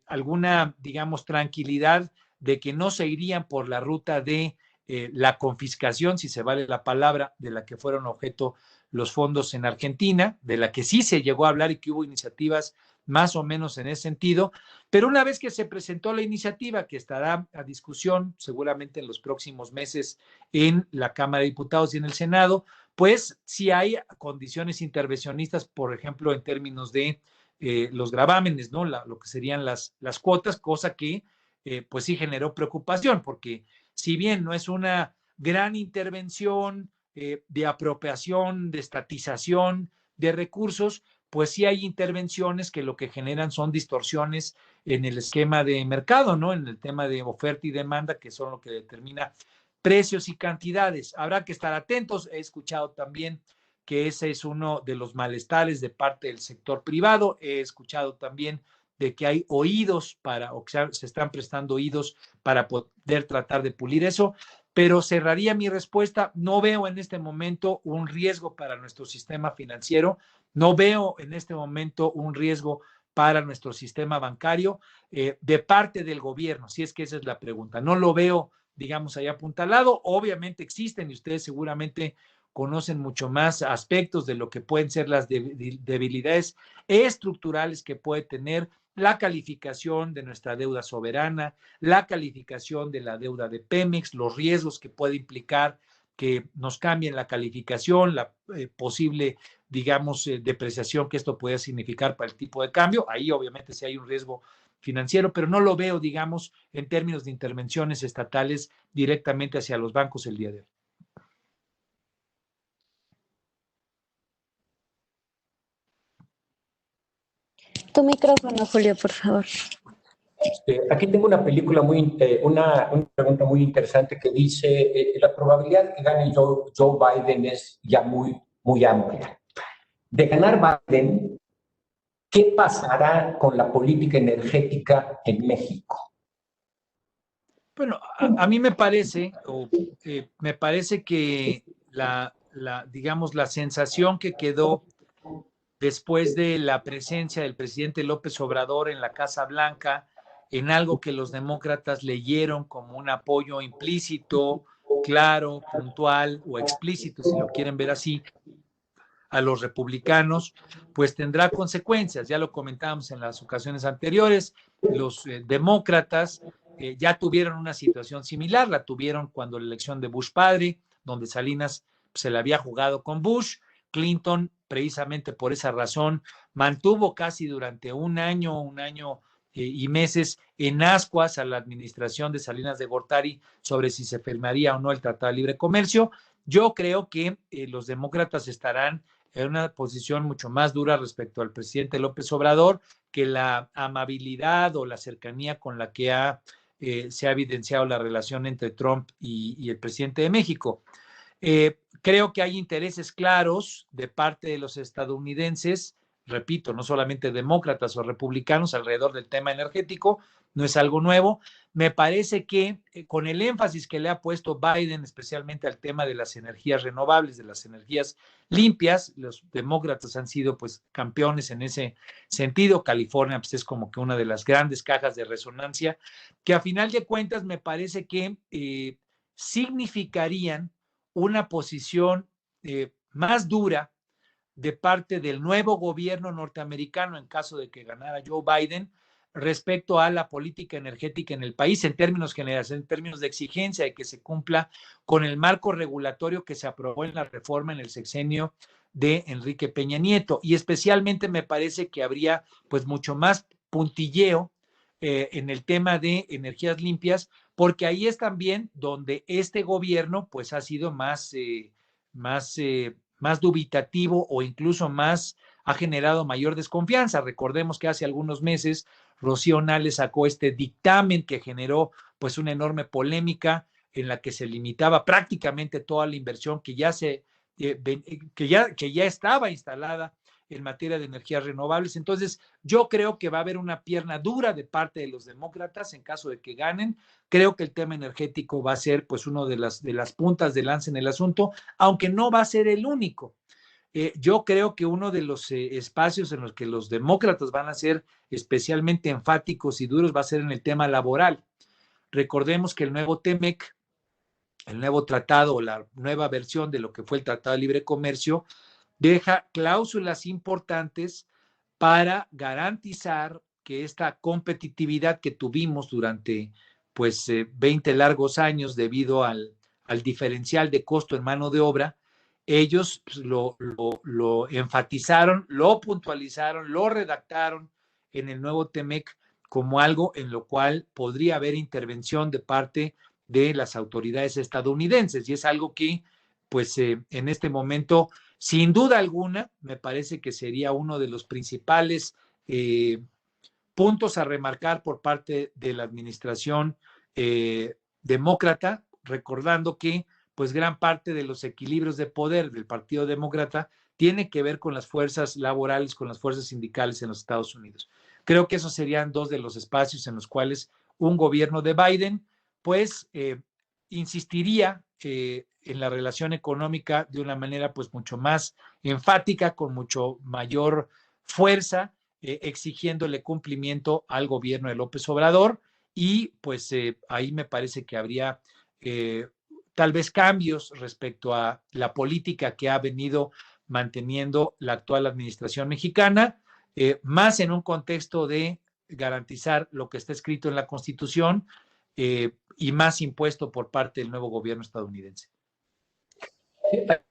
alguna, digamos, tranquilidad de que no se irían por la ruta de la confiscación, si se vale la palabra, de la que fueron objeto los fondos en Argentina, de la que sí se llegó a hablar y que hubo iniciativas más o menos en ese sentido, pero una vez que se presentó la iniciativa, que estará a discusión seguramente en los próximos meses en la Cámara de Diputados y en el Senado, pues sí hay condiciones intervencionistas, por ejemplo, en términos de los gravámenes, ¿no? Lo que serían las cuotas, cosa que pues sí generó preocupación, porque si bien no es una gran intervención de apropiación, de estatización de recursos, pues sí hay intervenciones que lo que generan son distorsiones en el esquema de mercado, ¿no? En el tema de oferta y demanda, que son lo que determina precios y cantidades. Habrá que estar atentos. He escuchado también que ese es uno de los malestares de parte del sector privado. He escuchado también de que hay oídos o que se están prestando oídos para poder tratar de pulir eso, pero cerraría mi respuesta. No veo en este momento un riesgo para nuestro sistema financiero, no veo en este momento un riesgo para nuestro sistema bancario de parte del gobierno, si es que esa es la pregunta. No lo veo, digamos, ahí apuntalado. Obviamente existen y ustedes seguramente conocen mucho más aspectos de lo que pueden ser las debilidades estructurales que puede tener la calificación de nuestra deuda soberana, la calificación de la deuda de Pemex, los riesgos que puede implicar que nos cambien la calificación, la posible, digamos, depreciación que esto puede significar para el tipo de cambio. Ahí obviamente sí hay un riesgo financiero, pero no lo veo, digamos, en términos de intervenciones estatales directamente hacia los bancos el día de hoy. Tu micrófono, Julio, por favor. Aquí tengo una película una pregunta muy interesante que dice, la probabilidad de que gane Joe Biden es ya muy amplia. De ganar Biden, ¿qué pasará con la política energética en México? Bueno, a mí me parece que digamos, la sensación que quedó después de la presencia del presidente López Obrador en la Casa Blanca, en algo que los demócratas leyeron como un apoyo implícito claro, puntual o explícito, si lo quieren ver así, a los republicanos, pues tendrá consecuencias. Ya lo comentábamos en las ocasiones anteriores, los demócratas ya tuvieron una situación similar, la tuvieron cuando la elección de Bush padre, donde Salinas se la había jugado con Bush. Clinton, precisamente por esa razón, mantuvo casi durante un año y meses en ascuas a la administración de Salinas de Gortari sobre si se firmaría o no el Tratado de Libre Comercio. Yo creo que los demócratas estarán en una posición mucho más dura respecto al presidente López Obrador que la amabilidad o la cercanía con la que se ha evidenciado la relación entre Trump y el presidente de México. Creo que hay intereses claros de parte de los estadounidenses, repito, no solamente demócratas o republicanos alrededor del tema energético, no es algo nuevo. Me parece que con el énfasis que le ha puesto Biden, especialmente al tema de las energías renovables, de las energías limpias, los demócratas han sido pues campeones en ese sentido. California pues es como que una de las grandes cajas de resonancia, que a final de cuentas me parece que significarían una posición más dura de parte del nuevo gobierno norteamericano en caso de que ganara Joe Biden respecto a la política energética en el país en términos generales, en términos de exigencia de que se cumpla con el marco regulatorio que se aprobó en la reforma en el sexenio de Enrique Peña Nieto. Y especialmente me parece que habría pues mucho más puntilleo en el tema de energías limpias, porque ahí es también donde este gobierno pues ha sido más dubitativo o incluso ha generado mayor desconfianza. Recordemos que hace algunos meses Rocío Nale sacó este dictamen que generó pues una enorme polémica en la que se limitaba prácticamente toda la inversión que ya estaba instalada en materia de energías renovables. Entonces, yo creo que va a haber una pierna dura de parte de los demócratas en caso de que ganen. Creo que el tema energético va a ser pues uno de las puntas de lanza en el asunto, aunque no va a ser el único. Yo creo que uno de los espacios en los que los demócratas van a ser especialmente enfáticos y duros va a ser en el tema laboral. Recordemos que el nuevo TEMEC, el nuevo tratado o la nueva versión de lo que fue el Tratado de Libre Comercio, deja cláusulas importantes para garantizar que esta competitividad que tuvimos durante pues 20 largos años debido al diferencial de costo en mano de obra, ellos pues, lo enfatizaron, lo puntualizaron, lo redactaron en el nuevo TEMEC como algo en lo cual podría haber intervención de parte de las autoridades estadounidenses, y es algo que pues en este momento sin duda alguna, me parece que sería uno de los principales puntos a remarcar por parte de la administración demócrata, recordando que pues gran parte de los equilibrios de poder del Partido Demócrata tiene que ver con las fuerzas laborales, con las fuerzas sindicales en los Estados Unidos. Creo que esos serían dos de los espacios en los cuales un gobierno de Biden pues insistiría en la relación económica de una manera pues mucho más enfática, con mucho mayor fuerza, exigiéndole cumplimiento al gobierno de López Obrador, y pues ahí me parece que habría tal vez cambios respecto a la política que ha venido manteniendo la actual administración mexicana, más en un contexto de garantizar lo que está escrito en la Constitución y más impuesto por parte del nuevo gobierno estadounidense.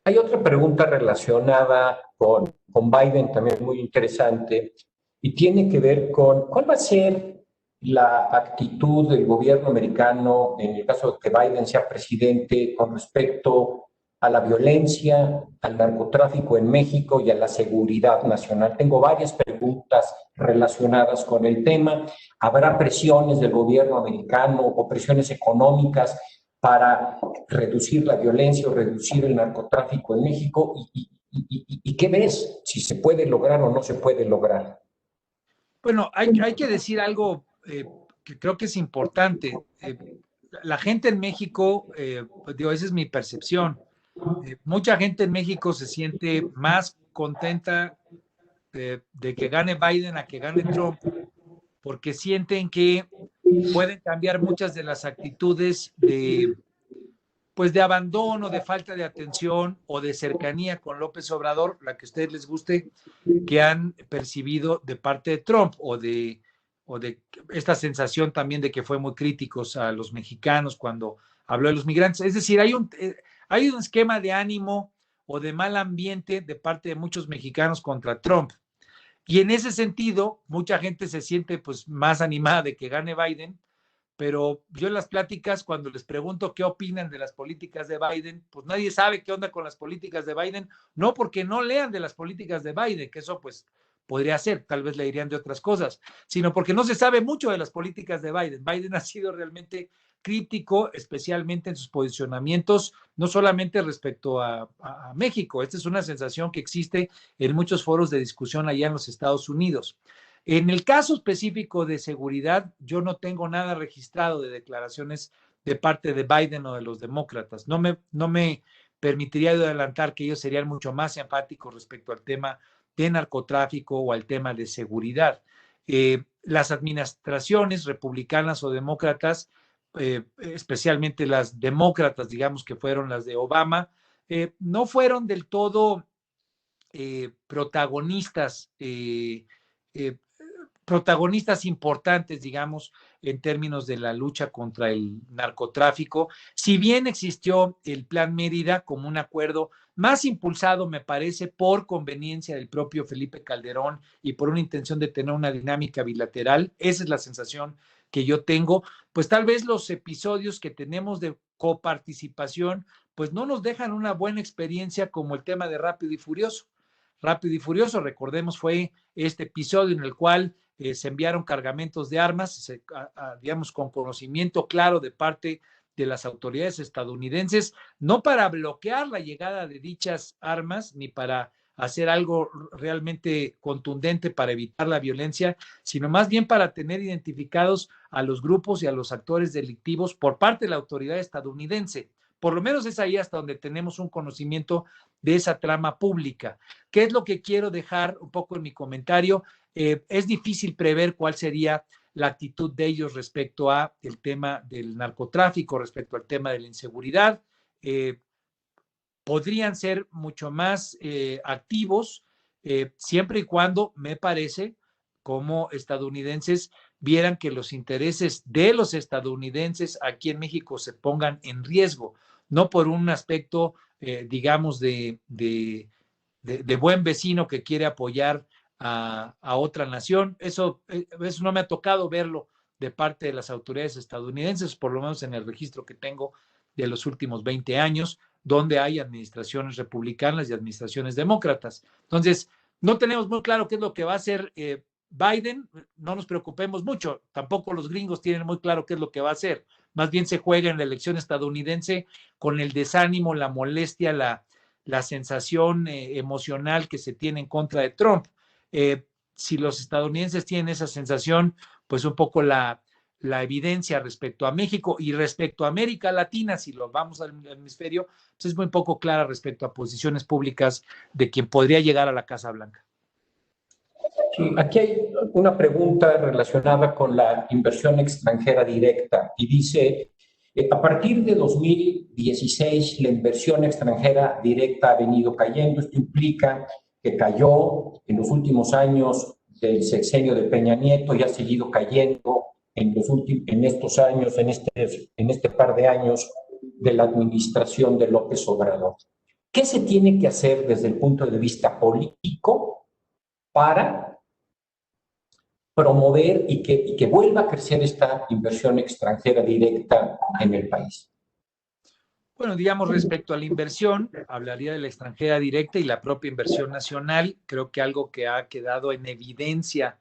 Hay otra pregunta relacionada con Biden también muy interesante y tiene que ver con cuál va a ser la actitud del gobierno americano en el caso de que Biden sea presidente con respecto a la violencia, al narcotráfico en México y a la seguridad nacional. Tengo varias preguntas relacionadas con el tema. ¿Habrá presiones del gobierno americano o presiones económicas para reducir la violencia o reducir el narcotráfico en México? ¿Y qué ves? Si se puede lograr o no se puede lograr. Bueno, hay que decir algo que creo que es importante. La gente en México, digo, esa es mi percepción. Mucha gente en México se siente más contenta de que gane Biden a que gane Trump, porque sienten que pueden cambiar muchas de las actitudes pues de abandono, de falta de atención o de cercanía con López Obrador, la que a ustedes les guste, que han percibido de parte de Trump o de esta sensación también de que fue muy críticos a los mexicanos cuando habló de los migrantes. Es decir, hay un esquema de ánimo o de mal ambiente de parte de muchos mexicanos contra Trump. Y en ese sentido, mucha gente se siente pues más animada de que gane Biden, pero yo en las pláticas, cuando les pregunto qué opinan de las políticas de Biden, pues nadie sabe qué onda con las políticas de Biden, no porque no lean de las políticas de Biden, que eso pues podría ser, tal vez le dirían de otras cosas, sino porque no se sabe mucho de las políticas de Biden. Biden ha sido realmente crítico, especialmente en sus posicionamientos, no solamente respecto a México. Esta es una sensación que existe en muchos foros de discusión allá en los Estados Unidos. En el caso específico de seguridad, yo no tengo nada registrado de declaraciones de parte de Biden o de los demócratas. No me permitiría adelantar que ellos serían mucho más enfáticos respecto al tema de narcotráfico o al tema de seguridad. Las administraciones republicanas o demócratas, especialmente las demócratas, digamos que fueron las de Obama, no fueron del todo protagonistas importantes, digamos, en términos de la lucha contra el narcotráfico. Si bien existió el Plan Mérida como un acuerdo más impulsado, me parece, por conveniencia del propio Felipe Calderón y por una intención de tener una dinámica bilateral, esa es la sensación que yo tengo, pues tal vez los episodios que tenemos de coparticipación, pues no nos dejan una buena experiencia como el tema de Rápido y Furioso. Rápido y Furioso, recordemos, fue este episodio en el cual se enviaron cargamentos de armas, digamos, con conocimiento claro de parte de las autoridades estadounidenses, no para bloquear la llegada de dichas armas, ni para hacer algo realmente contundente para evitar la violencia, sino más bien para tener identificados a los grupos y a los actores delictivos por parte de la autoridad estadounidense. Por lo menos es ahí hasta donde tenemos un conocimiento de esa trama pública. ¿Qué es lo que quiero dejar un poco en mi comentario? Es difícil prever cuál sería la actitud de ellos respecto a el tema del narcotráfico, respecto al tema de la inseguridad. Podrían ser mucho más activos siempre y cuando, me parece, como estadounidenses vieran que los intereses de los estadounidenses aquí en México se pongan en riesgo, no por un aspecto, digamos, de buen vecino que quiere apoyar a otra nación. Eso no me ha tocado verlo de parte de las autoridades estadounidenses, por lo menos en el registro que tengo de los últimos 20 años, donde hay administraciones republicanas y administraciones demócratas. Entonces, no tenemos muy claro qué es lo que va a hacer Biden. No nos preocupemos mucho, tampoco los gringos tienen muy claro qué es lo que va a hacer. Más bien se juega en la elección estadounidense con el desánimo, la molestia, la sensación emocional que se tiene en contra de Trump. Si los estadounidenses tienen esa sensación, pues un poco la evidencia respecto a México y respecto a América Latina, si lo vamos al hemisferio, pues es muy poco clara respecto a posiciones públicas de quien podría llegar a la Casa Blanca. Sí, aquí hay una pregunta relacionada con la inversión extranjera directa y dice, a partir de 2016 la inversión extranjera directa ha venido cayendo. Esto implica que cayó en los últimos años del sexenio de Peña Nieto y ha seguido cayendo en estos años, en este par de años de la administración de López Obrador. ¿Qué se tiene que hacer desde el punto de vista político para promover y que vuelva a crecer esta inversión extranjera directa en el país? Bueno, digamos, respecto a la inversión, hablaría de la extranjera directa y la propia inversión nacional. Creo que algo que ha quedado en evidencia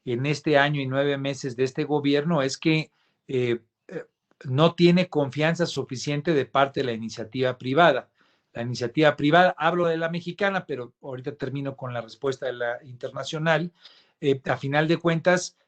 en este año y 9 meses de este gobierno es que no tiene confianza suficiente de parte de la iniciativa privada. La iniciativa privada, hablo de la mexicana, pero ahorita termino con la respuesta de la internacional. A final de cuentas,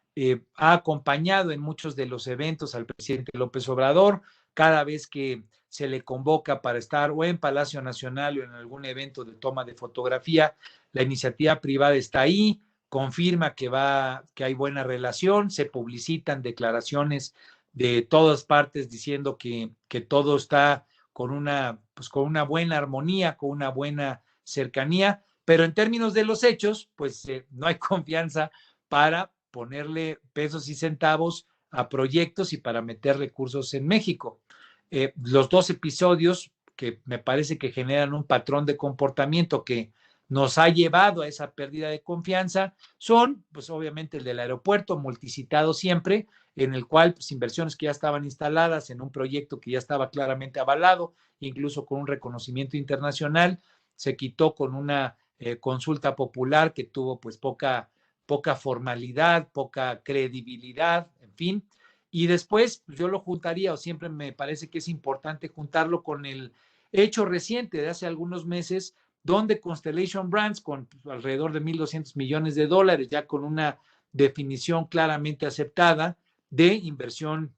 ha acompañado en muchos de los eventos al presidente López Obrador. Cada vez que se le convoca para estar o en Palacio Nacional o en algún evento de toma de fotografía, la iniciativa privada está ahí, confirma que hay buena relación, se publicitan declaraciones de todas partes diciendo que todo está pues con una buena armonía, con una buena cercanía, pero en términos de los hechos, pues no hay confianza para ponerle pesos y centavos a proyectos y para meter recursos en México. Los dos episodios que me parece que generan un patrón de comportamiento que nos ha llevado a esa pérdida de confianza son, pues obviamente el del aeropuerto, multicitado siempre, en el cual pues, inversiones que ya estaban instaladas en un proyecto que ya estaba claramente avalado, incluso con un reconocimiento internacional, se quitó con una consulta popular que tuvo pues poca formalidad, poca credibilidad, en fin. Y después pues, yo lo juntaría, o siempre me parece que es importante juntarlo con el hecho reciente de hace algunos meses, donde Constellation Brands, con pues, alrededor de 1.200 millones de dólares, ya con una definición claramente aceptada de inversión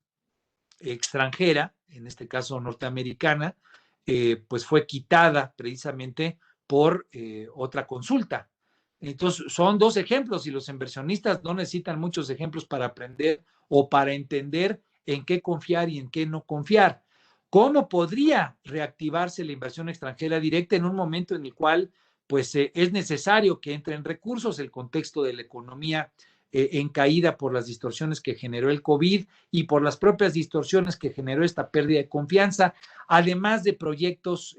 extranjera, en este caso norteamericana, pues fue quitada precisamente por otra consulta. Entonces, son dos ejemplos y los inversionistas no necesitan muchos ejemplos para aprender o para entender en qué confiar y en qué no confiar. ¿Cómo podría reactivarse la inversión extranjera directa en un momento en el cual pues, es necesario que entren recursos, el contexto de la economía en caída por las distorsiones que generó el COVID y por las propias distorsiones que generó esta pérdida de confianza, además de proyectos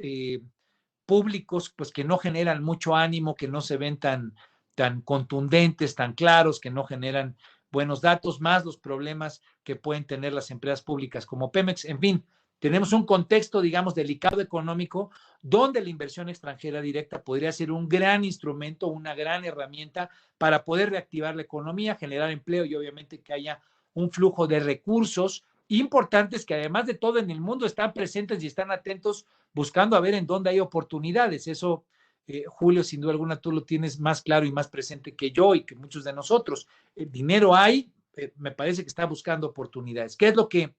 públicos pues que no generan mucho ánimo, que no se ven tan contundentes, tan claros, que no generan buenos datos, más los problemas que pueden tener las empresas públicas como Pemex. En fin, tenemos un contexto, digamos, delicado económico, donde la inversión extranjera directa podría ser un gran instrumento, una gran herramienta para poder reactivar la economía, generar empleo y obviamente que haya un flujo de recursos importantes que además de todo en el mundo están presentes y están atentos buscando a ver en dónde hay oportunidades. Eso, Julio, sin duda alguna tú lo tienes más claro y más presente que yo y que muchos de nosotros. El dinero hay, me parece que está buscando oportunidades. ¿Qué es lo que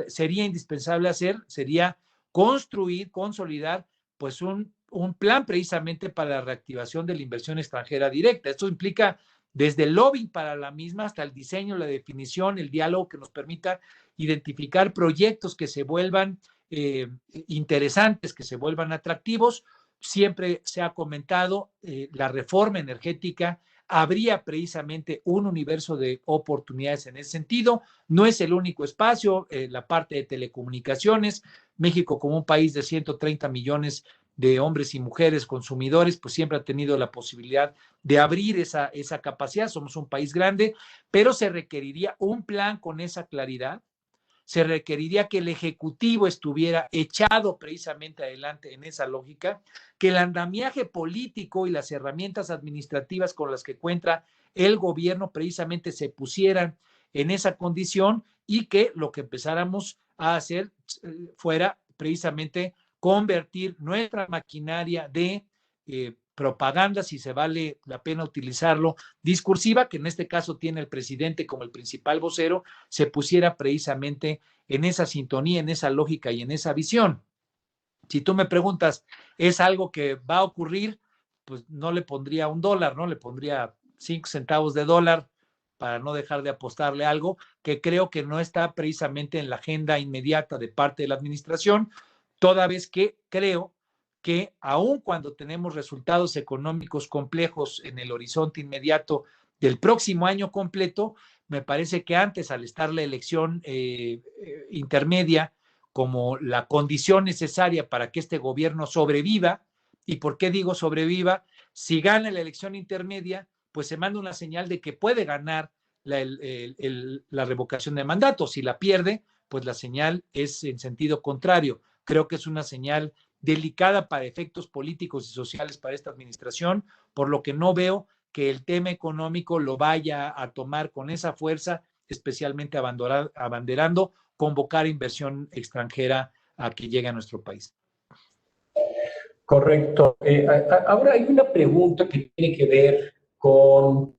sería indispensable hacer? Sería construir, consolidar, pues un plan precisamente para la reactivación de la inversión extranjera directa. Esto implica desde el lobbying para la misma hasta el diseño, la definición, el diálogo que nos permita identificar proyectos que se vuelvan interesantes, que se vuelvan atractivos. Siempre se ha comentado la reforma energética habría precisamente un universo de oportunidades en ese sentido. No es el único espacio, la parte de telecomunicaciones. México, como un país de 130 millones de hombres y mujeres consumidores, pues siempre ha tenido la posibilidad de abrir esa capacidad. Somos un país grande, pero se requeriría un plan con esa claridad. Se requeriría que el Ejecutivo estuviera echado precisamente adelante en esa lógica, que el andamiaje político y las herramientas administrativas con las que cuenta el gobierno precisamente se pusieran en esa condición y que lo que empezáramos a hacer fuera precisamente convertir nuestra maquinaria de propaganda, si se vale la pena utilizarlo, discursiva, que en este caso tiene el presidente como el principal vocero, se pusiera precisamente en esa sintonía, en esa lógica y en esa visión. Si tú me preguntas, ¿es algo que va a ocurrir? Pues no le pondría $1, ¿no? Le pondría 5 centavos de dólar para no dejar de apostarle algo que creo que no está precisamente en la agenda inmediata de parte de la administración, toda vez que creo que aun cuando tenemos resultados económicos complejos en el horizonte inmediato del próximo año completo, me parece que antes, al estar la elección intermedia como la condición necesaria para que este gobierno sobreviva, ¿y por qué digo sobreviva? Si gana la elección intermedia, pues se manda una señal de que puede ganar la revocación de mandato. Si la pierde, pues la señal es en sentido contrario. Creo que es una señal delicada para efectos políticos y sociales para esta administración, por lo que no veo que el tema económico lo vaya a tomar con esa fuerza, especialmente abanderando convocar inversión extranjera a que llegue a nuestro país. Correcto. Ahora hay una pregunta que tiene que ver con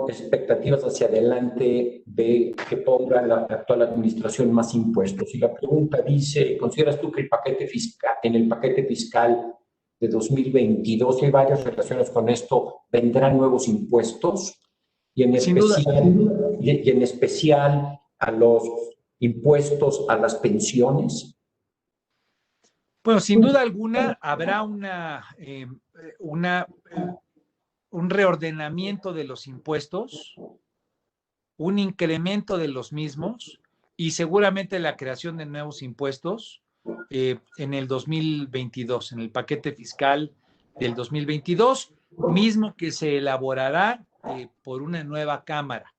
expectativas hacia adelante de que ponga la actual administración más impuestos. Y la pregunta dice, ¿consideras tú que en el paquete fiscal de 2022, hay varias relaciones con esto, vendrán nuevos impuestos? Y en especial a los impuestos a las pensiones? Bueno, sin duda alguna habrá un reordenamiento de los impuestos, un incremento de los mismos y seguramente la creación de nuevos impuestos en el 2022, en el paquete fiscal del 2022, mismo que se elaborará por una nueva Cámara.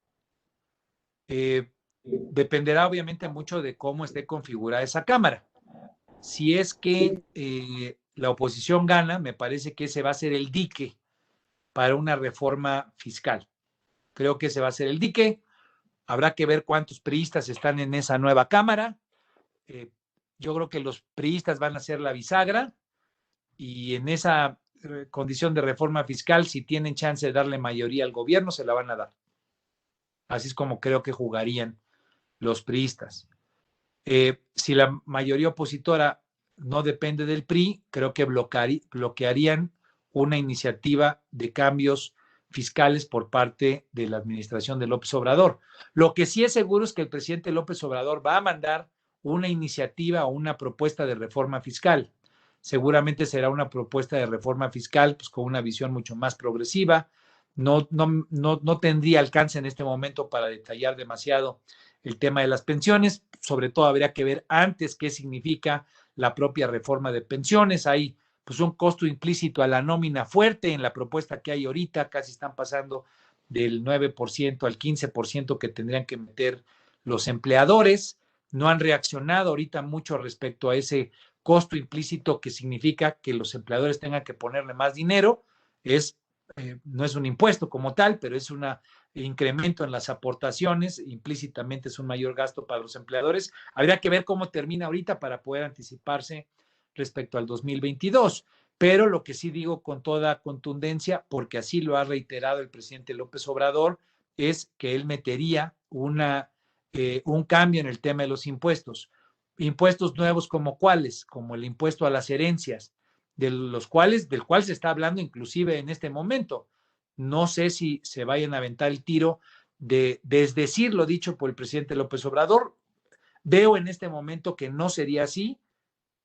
Dependerá obviamente mucho de cómo esté configurada esa Cámara. Si es que la oposición gana, me parece que ese va a ser el dique para una reforma fiscal. Creo que ese va a ser el dique. Habrá que ver cuántos priistas están en esa nueva Cámara. Yo creo que los priistas van a ser la bisagra y en esa condición de reforma fiscal, si tienen chance de darle mayoría al gobierno, se la van a dar. Así es como creo que jugarían los priistas. Si la mayoría opositora no depende del PRI, creo que bloquearían una iniciativa de cambios fiscales por parte de la administración de López Obrador. Lo que sí es seguro es que el presidente López Obrador va a mandar una iniciativa o una propuesta de reforma fiscal. Seguramente será una propuesta de reforma fiscal pues, con una visión mucho más progresiva. No tendría alcance en este momento para detallar demasiado el tema de las pensiones. Sobre todo habría que ver antes qué significa la propia reforma de pensiones. Hay pues un costo implícito a la nómina fuerte en la propuesta que hay ahorita, casi están pasando del 9% al 15% que tendrían que meter los empleadores. No han reaccionado ahorita mucho respecto a ese costo implícito que significa que los empleadores tengan que ponerle más dinero. No es un impuesto como tal, pero es un incremento en las aportaciones, implícitamente es un mayor gasto para los empleadores. Habría que ver cómo termina ahorita para poder anticiparse respecto al 2022. Pero lo que sí digo con toda contundencia, porque así lo ha reiterado el presidente López Obrador, es que él metería un cambio en el tema de los impuestos. Impuestos nuevos como cuáles, como el impuesto a las herencias, del cual se está hablando inclusive en este momento. No sé si se vayan a aventar el tiro de desdecir lo dicho por el presidente López Obrador. Veo en este momento que no sería así,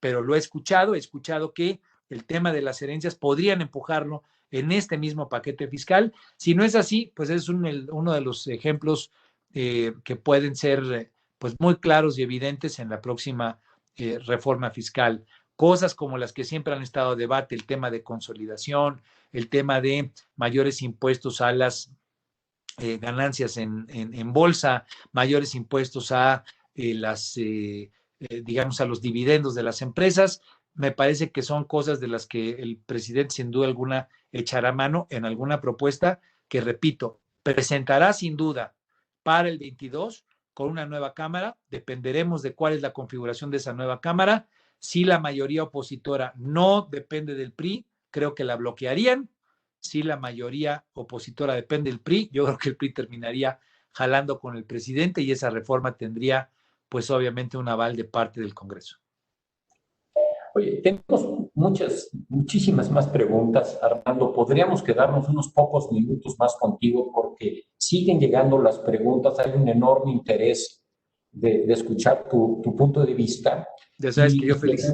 pero lo he escuchado que el tema de las herencias podrían empujarlo en este mismo paquete fiscal. Si no es así, pues es uno de los ejemplos que pueden ser pues muy claros y evidentes en la próxima reforma fiscal. Cosas como las que siempre han estado a debate, el tema de consolidación, el tema de mayores impuestos a las ganancias en bolsa, mayores impuestos a digamos, a los dividendos de las empresas. Me parece que son cosas de las que el presidente sin duda alguna echará mano en alguna propuesta que, repito, presentará sin duda para el 22 con una nueva Cámara. Dependeremos de cuál es la configuración de esa nueva Cámara. Si la mayoría opositora no depende del PRI, creo que la bloquearían. Si la mayoría opositora depende del PRI, yo creo que el PRI terminaría jalando con el presidente y esa reforma tendría pues obviamente un aval de parte del Congreso. Oye, tenemos muchísimas más preguntas, Armando. Podríamos quedarnos unos pocos minutos más contigo porque siguen llegando las preguntas. Hay un enorme interés de escuchar tu punto de vista. Ya sabes que yo feliz.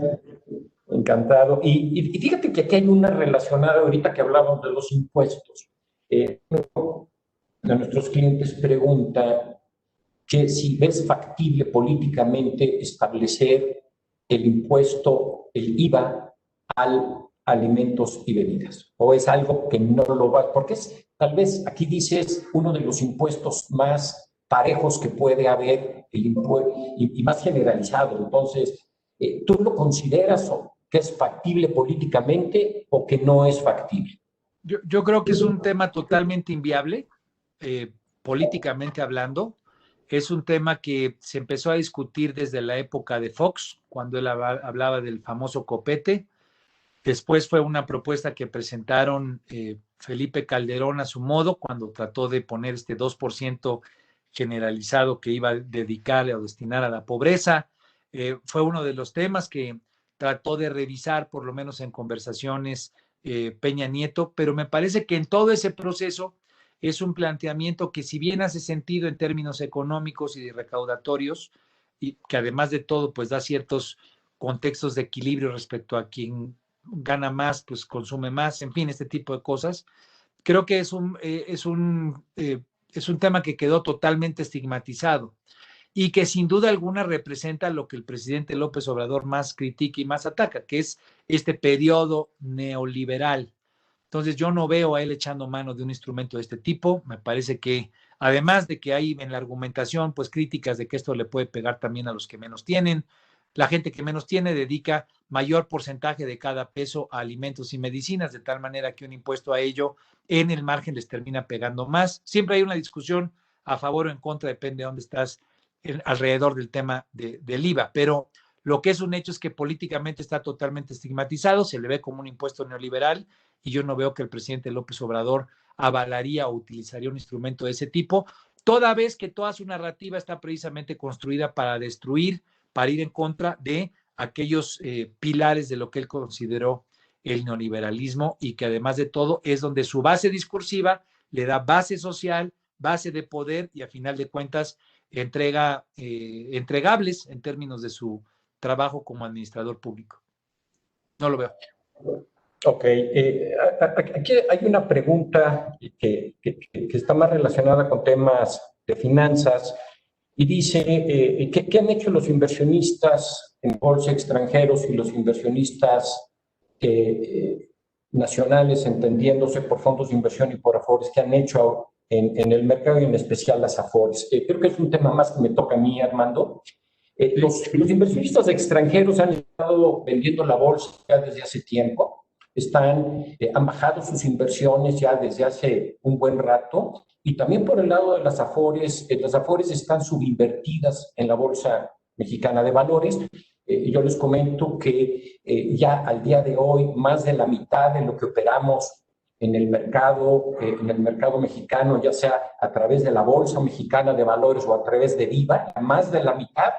Encantado. Y fíjate que aquí hay una relacionada ahorita que hablamos de los impuestos. Uno de nuestros clientes pregunta que si ves factible políticamente establecer el impuesto, el IVA, al alimentos y bebidas, o es algo que no lo va, porque es, tal vez aquí dices, uno de los impuestos más parejos que puede haber y más generalizado. Entonces, ¿tú lo consideras que es factible políticamente o que no es factible? Yo creo que es un tema totalmente inviable, políticamente hablando. Es un tema que se empezó a discutir desde la época de Fox, cuando él hablaba del famoso copete. Después fue una propuesta que presentaron Felipe Calderón a su modo, cuando trató de poner este 2% generalizado que iba a dedicar o destinar a la pobreza. Fue uno de los temas que trató de revisar, por lo menos en conversaciones, Peña Nieto, pero me parece que en todo ese proceso es un planteamiento que, si bien hace sentido en términos económicos y recaudatorios, y que además de todo, pues da ciertos contextos de equilibrio respecto a quien gana más, pues consume más, en fin, este tipo de cosas. Creo que es un tema que quedó totalmente estigmatizado y que sin duda alguna representa lo que el presidente López Obrador más critica y más ataca, que es este periodo neoliberal. Entonces yo no veo a él echando mano de un instrumento de este tipo. Me parece que además de que hay en la argumentación pues críticas de que esto le puede pegar también a los que menos tienen, la gente que menos tiene dedica mayor porcentaje de cada peso a alimentos y medicinas, de tal manera que un impuesto a ello en el margen les termina pegando más. Siempre hay una discusión a favor o en contra, depende de dónde estás alrededor del tema del IVA, pero lo que es un hecho es que políticamente está totalmente estigmatizado, se le ve como un impuesto neoliberal y yo no veo que el presidente López Obrador avalaría o utilizaría un instrumento de ese tipo, toda vez que toda su narrativa está precisamente construida para destruir, para ir en contra de aquellos pilares de lo que él consideró el neoliberalismo y que además de todo es donde su base discursiva le da base social, base de poder y a final de cuentas entrega entregables en términos de su trabajo como administrador público. No lo veo. Ok, aquí hay una pregunta que está más relacionada con temas de finanzas y dice, ¿qué han hecho los inversionistas en bolsa extranjeros y los inversionistas nacionales, entendiéndose por fondos de inversión y por afores, qué han hecho en el mercado y en especial las afores? Creo que es un tema más que me toca a mí, Armando. Los inversionistas extranjeros han estado vendiendo la bolsa ya desde hace tiempo, han bajado sus inversiones ya desde hace un buen rato, y también por el lado de las afores están subinvertidas en la Bolsa Mexicana de Valores. Yo les comento que ya al día de hoy más de la mitad de lo que operamos en el mercado mexicano, ya sea a través de la Bolsa Mexicana de Valores o a través de Viva, más de la mitad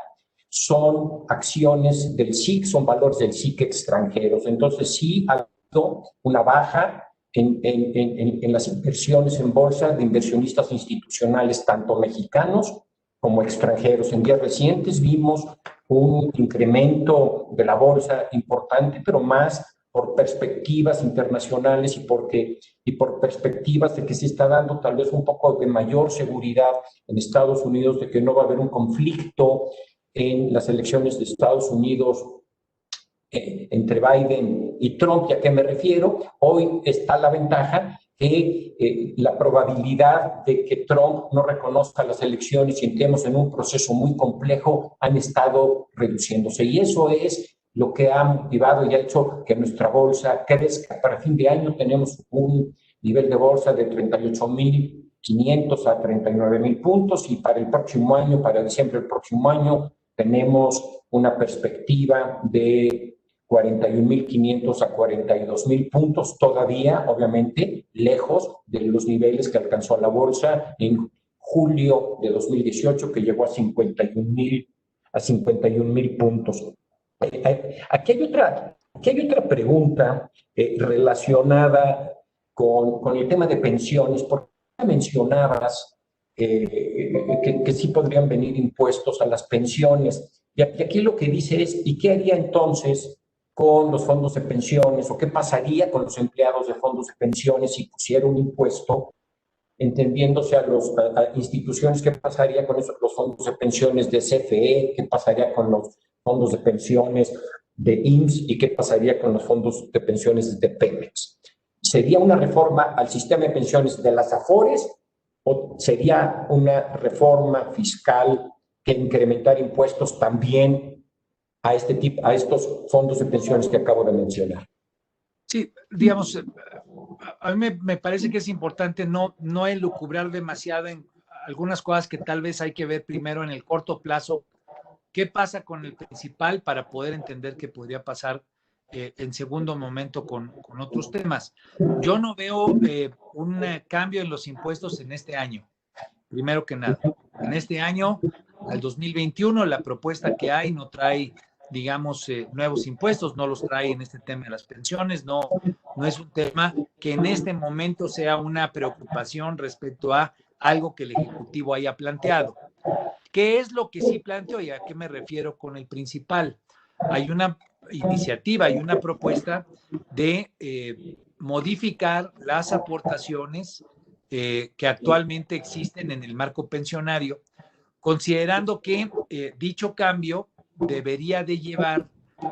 son acciones del SIC, son valores del SIC extranjeros. Entonces sí ha habido una baja en las inversiones en bolsa de inversionistas institucionales, tanto mexicanos como extranjeros. En días recientes vimos un incremento de la bolsa importante, pero más por perspectivas internacionales y por perspectivas de que se está dando tal vez un poco de mayor seguridad en Estados Unidos, de que no va a haber un conflicto en las elecciones de Estados Unidos entre Biden y Trump. ¿Y a qué me refiero? Hoy está la ventaja que la probabilidad de que Trump no reconozca las elecciones y entremos en un proceso muy complejo han estado reduciéndose. Y eso es lo que ha motivado y ha hecho que nuestra bolsa crezca. Para fin de año tenemos un nivel de bolsa de 38,500 a 39,000 puntos, y para el próximo año, para diciembre del próximo año, tenemos una perspectiva de 41,500 a 42,000 puntos, todavía obviamente lejos de los niveles que alcanzó la bolsa en julio de 2018, que llegó a 51,000 puntos. Aquí hay otra pregunta relacionada con el tema de pensiones, porque mencionabas que sí podrían venir impuestos a las pensiones. Y aquí lo que dice es, ¿y qué haría entonces con los fondos de pensiones, o qué pasaría con los empleados de fondos de pensiones si pusiera un impuesto, entendiéndose a instituciones? ¿Qué pasaría con los fondos de pensiones de CFE? ¿Qué pasaría con los fondos de pensiones de IMSS? ¿Y qué pasaría con los fondos de pensiones de Pemex? ¿Sería una reforma al sistema de pensiones de las AFORES o sería una reforma fiscal que incrementara impuestos también a estos fondos de pensiones que acabo de mencionar? Sí, digamos, a mí me parece que es importante no elucubrar demasiado en algunas cosas que tal vez hay que ver primero en el corto plazo. ¿Qué pasa con el principal para poder entender qué podría pasar en segundo momento con otros temas? Yo no veo un cambio en los impuestos en este año, primero que nada. En este año, al 2021, la propuesta que hay no trae, digamos, nuevos impuestos, no los trae en este tema de las pensiones, no es un tema que en este momento sea una preocupación respecto a algo que el Ejecutivo haya planteado. ¿Qué es lo que sí planteo y a qué me refiero con el principal? Hay una iniciativa, hay una propuesta de modificar las aportaciones que actualmente existen en el marco pensionario, considerando que dicho cambio debería de llevar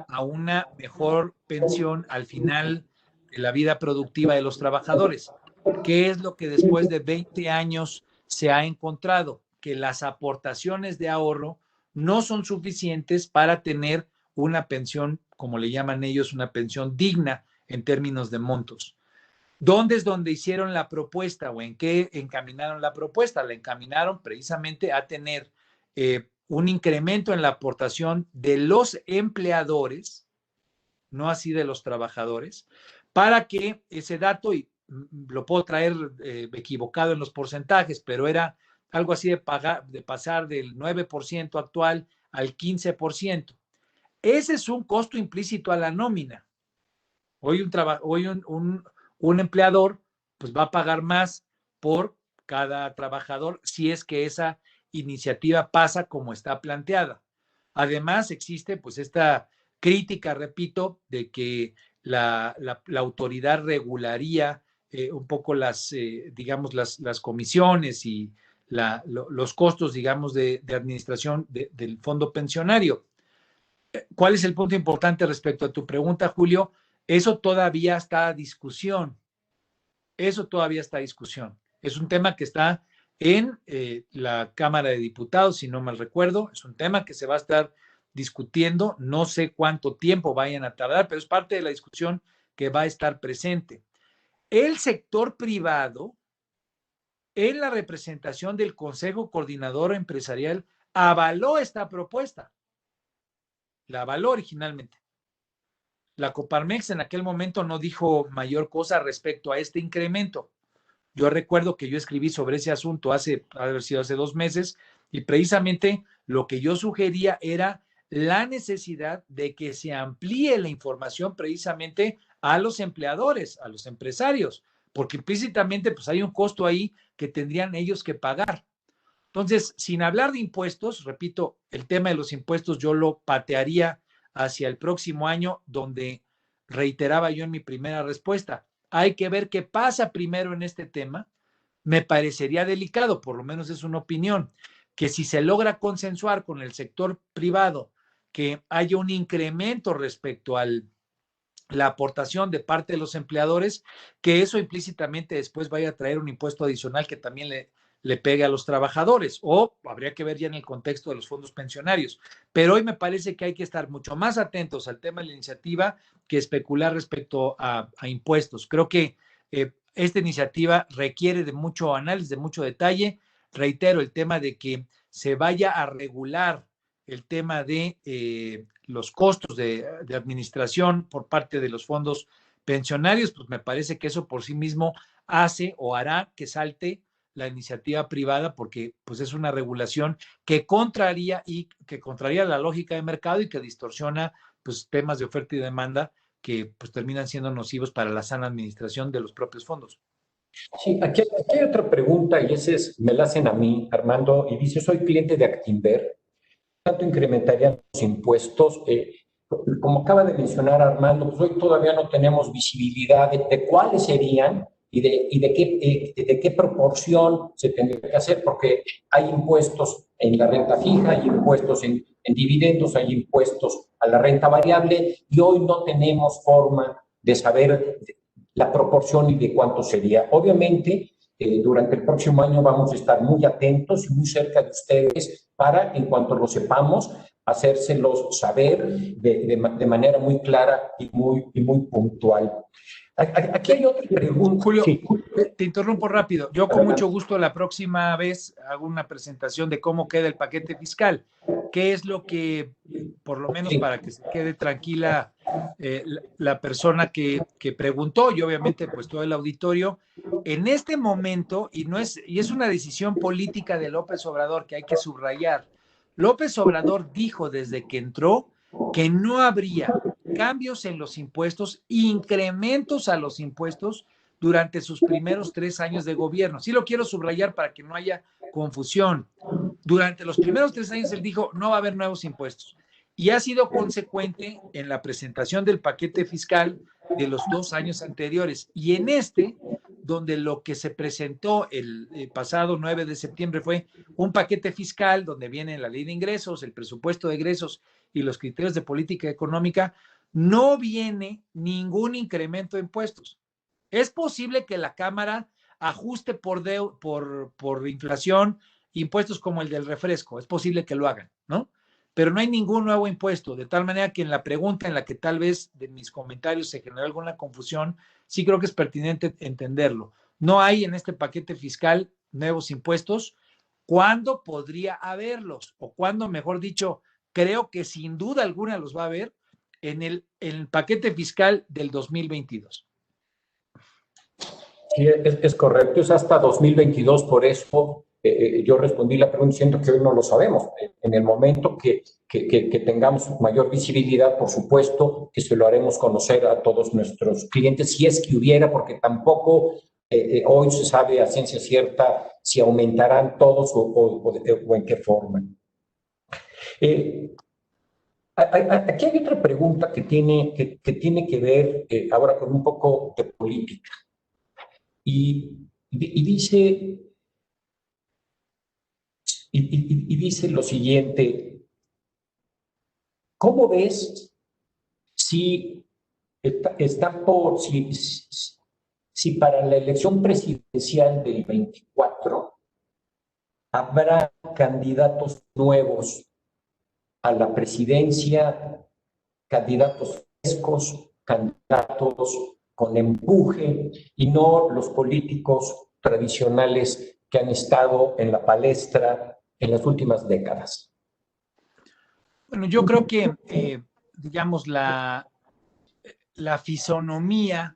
a una mejor pensión al final de la vida productiva de los trabajadores. ¿Qué es lo que después de 20 años se ha encontrado? Que las aportaciones de ahorro no son suficientes para tener una pensión, como le llaman ellos, una pensión digna en términos de montos. ¿Dónde es donde hicieron la propuesta o en qué encaminaron la propuesta? La encaminaron precisamente a tener un incremento en la aportación de los empleadores, no así de los trabajadores, para que ese dato, y lo puedo traer equivocado en los porcentajes, pero era algo así de pasar del 9% actual al 15%. Ese es un costo implícito a la nómina. Hoy un empleador pues va a pagar más por cada trabajador si es que esa iniciativa pasa como está planteada. Además, existe pues esta crítica, repito, de que la autoridad regularía un poco digamos, las comisiones y los costos, digamos, de administración del fondo pensionario. ¿Cuál es el punto importante respecto a tu pregunta, Julio? Eso todavía está a discusión. Eso todavía está a discusión. Es un tema que está en la Cámara de Diputados, si no mal recuerdo. Es un tema que se va a estar discutiendo. No sé cuánto tiempo vayan a tardar, pero es parte de la discusión que va a estar presente. El sector privado, en la representación del Consejo Coordinador Empresarial, avaló esta propuesta. La avaló originalmente. La Coparmex en aquel momento no dijo mayor cosa respecto a este incremento. Yo recuerdo que yo escribí sobre ese asunto haber sido hace 2 meses, y precisamente lo que yo sugería era la necesidad de que se amplíe la información precisamente a los empleadores, a los empresarios, porque implícitamente pues hay un costo ahí que tendrían ellos que pagar. Entonces, sin hablar de impuestos, repito, el tema de los impuestos yo lo patearía hacia el próximo año, donde reiteraba yo en mi primera respuesta, hay que ver qué pasa primero en este tema. Me parecería delicado, por lo menos es una opinión, que si se logra consensuar con el sector privado que haya un incremento respecto a la aportación de parte de los empleadores, que eso implícitamente después vaya a traer un impuesto adicional que también le pegue a los trabajadores, o habría que ver ya en el contexto de los fondos pensionarios. Pero hoy me parece que hay que estar mucho más atentos al tema de la iniciativa que especular respecto a impuestos. Creo que esta iniciativa requiere de mucho análisis, de mucho detalle. Reitero, el tema de que se vaya a regular el tema de los costos de administración por parte de los fondos pensionarios, pues me parece que eso por sí mismo hace o hará que salte la iniciativa privada, porque pues es una regulación que contraría la lógica de mercado y que distorsiona pues temas de oferta y demanda que pues terminan siendo nocivos para la sana administración de los propios fondos. Sí, aquí hay otra pregunta y me la hacen a mí, Armando, y dice, soy cliente de Actinver, ¿cuánto incrementarían los impuestos? Como acaba de mencionar Armando, pues hoy todavía no tenemos visibilidad de cuáles serían y de qué proporción se tendría que hacer, porque hay impuestos en la renta fija, hay impuestos en dividendos, hay impuestos a la renta variable, y hoy no tenemos forma de saber la proporción y de cuánto sería. Obviamente, durante el próximo año vamos a estar muy atentos y muy cerca de ustedes para, en cuanto lo sepamos, hacérselos saber de manera muy clara y muy puntual. Aquí hay otra pregunta. Julio, sí. Te interrumpo rápido. Yo con mucho gusto la próxima vez hago una presentación de cómo queda el paquete fiscal. ¿Qué es lo que, por lo menos para que se quede tranquila la persona que preguntó, y obviamente pues todo el auditorio, en este momento, y es una decisión política de López Obrador que hay que subrayar? López Obrador dijo desde que entró que no habría cambios en los impuestos, incrementos a los impuestos durante sus primeros 3 años de gobierno. Sí lo quiero subrayar para que no haya confusión. Durante los primeros 3 años él dijo, no va a haber nuevos impuestos. Y ha sido consecuente en la presentación del paquete fiscal de los 2 años anteriores. Y en este, donde lo que se presentó el pasado 9 de septiembre fue un paquete fiscal donde viene la ley de ingresos, el presupuesto de egresos y los criterios de política económica, no viene ningún incremento de impuestos. Es posible que la Cámara ajuste por inflación impuestos como el del refresco, es posible que lo hagan, ¿no? Pero no hay ningún nuevo impuesto, de tal manera que en la pregunta en la que tal vez de mis comentarios se generó alguna confusión, sí creo que es pertinente entenderlo. No hay en este paquete fiscal nuevos impuestos. ¿Cuándo podría haberlos? O cuándo, mejor dicho, creo que sin duda alguna los va a haber en el paquete fiscal del 2022. Sí, es correcto, es hasta 2022, por eso yo respondí la pregunta diciendo que hoy no lo sabemos. En el momento que tengamos mayor visibilidad, por supuesto que se lo haremos conocer a todos nuestros clientes, si es que hubiera, porque tampoco hoy se sabe a ciencia cierta si aumentarán todos o en qué forma. Aquí hay otra pregunta que tiene que ver ahora con un poco de política. Dice lo siguiente: ¿cómo ves si para la elección presidencial del 24 habrá candidatos nuevos a la presidencia, candidatos frescos, candidatos con empuje y no los políticos tradicionales que han estado en la palestra en las últimas décadas? Bueno, yo creo que, digamos, la fisonomía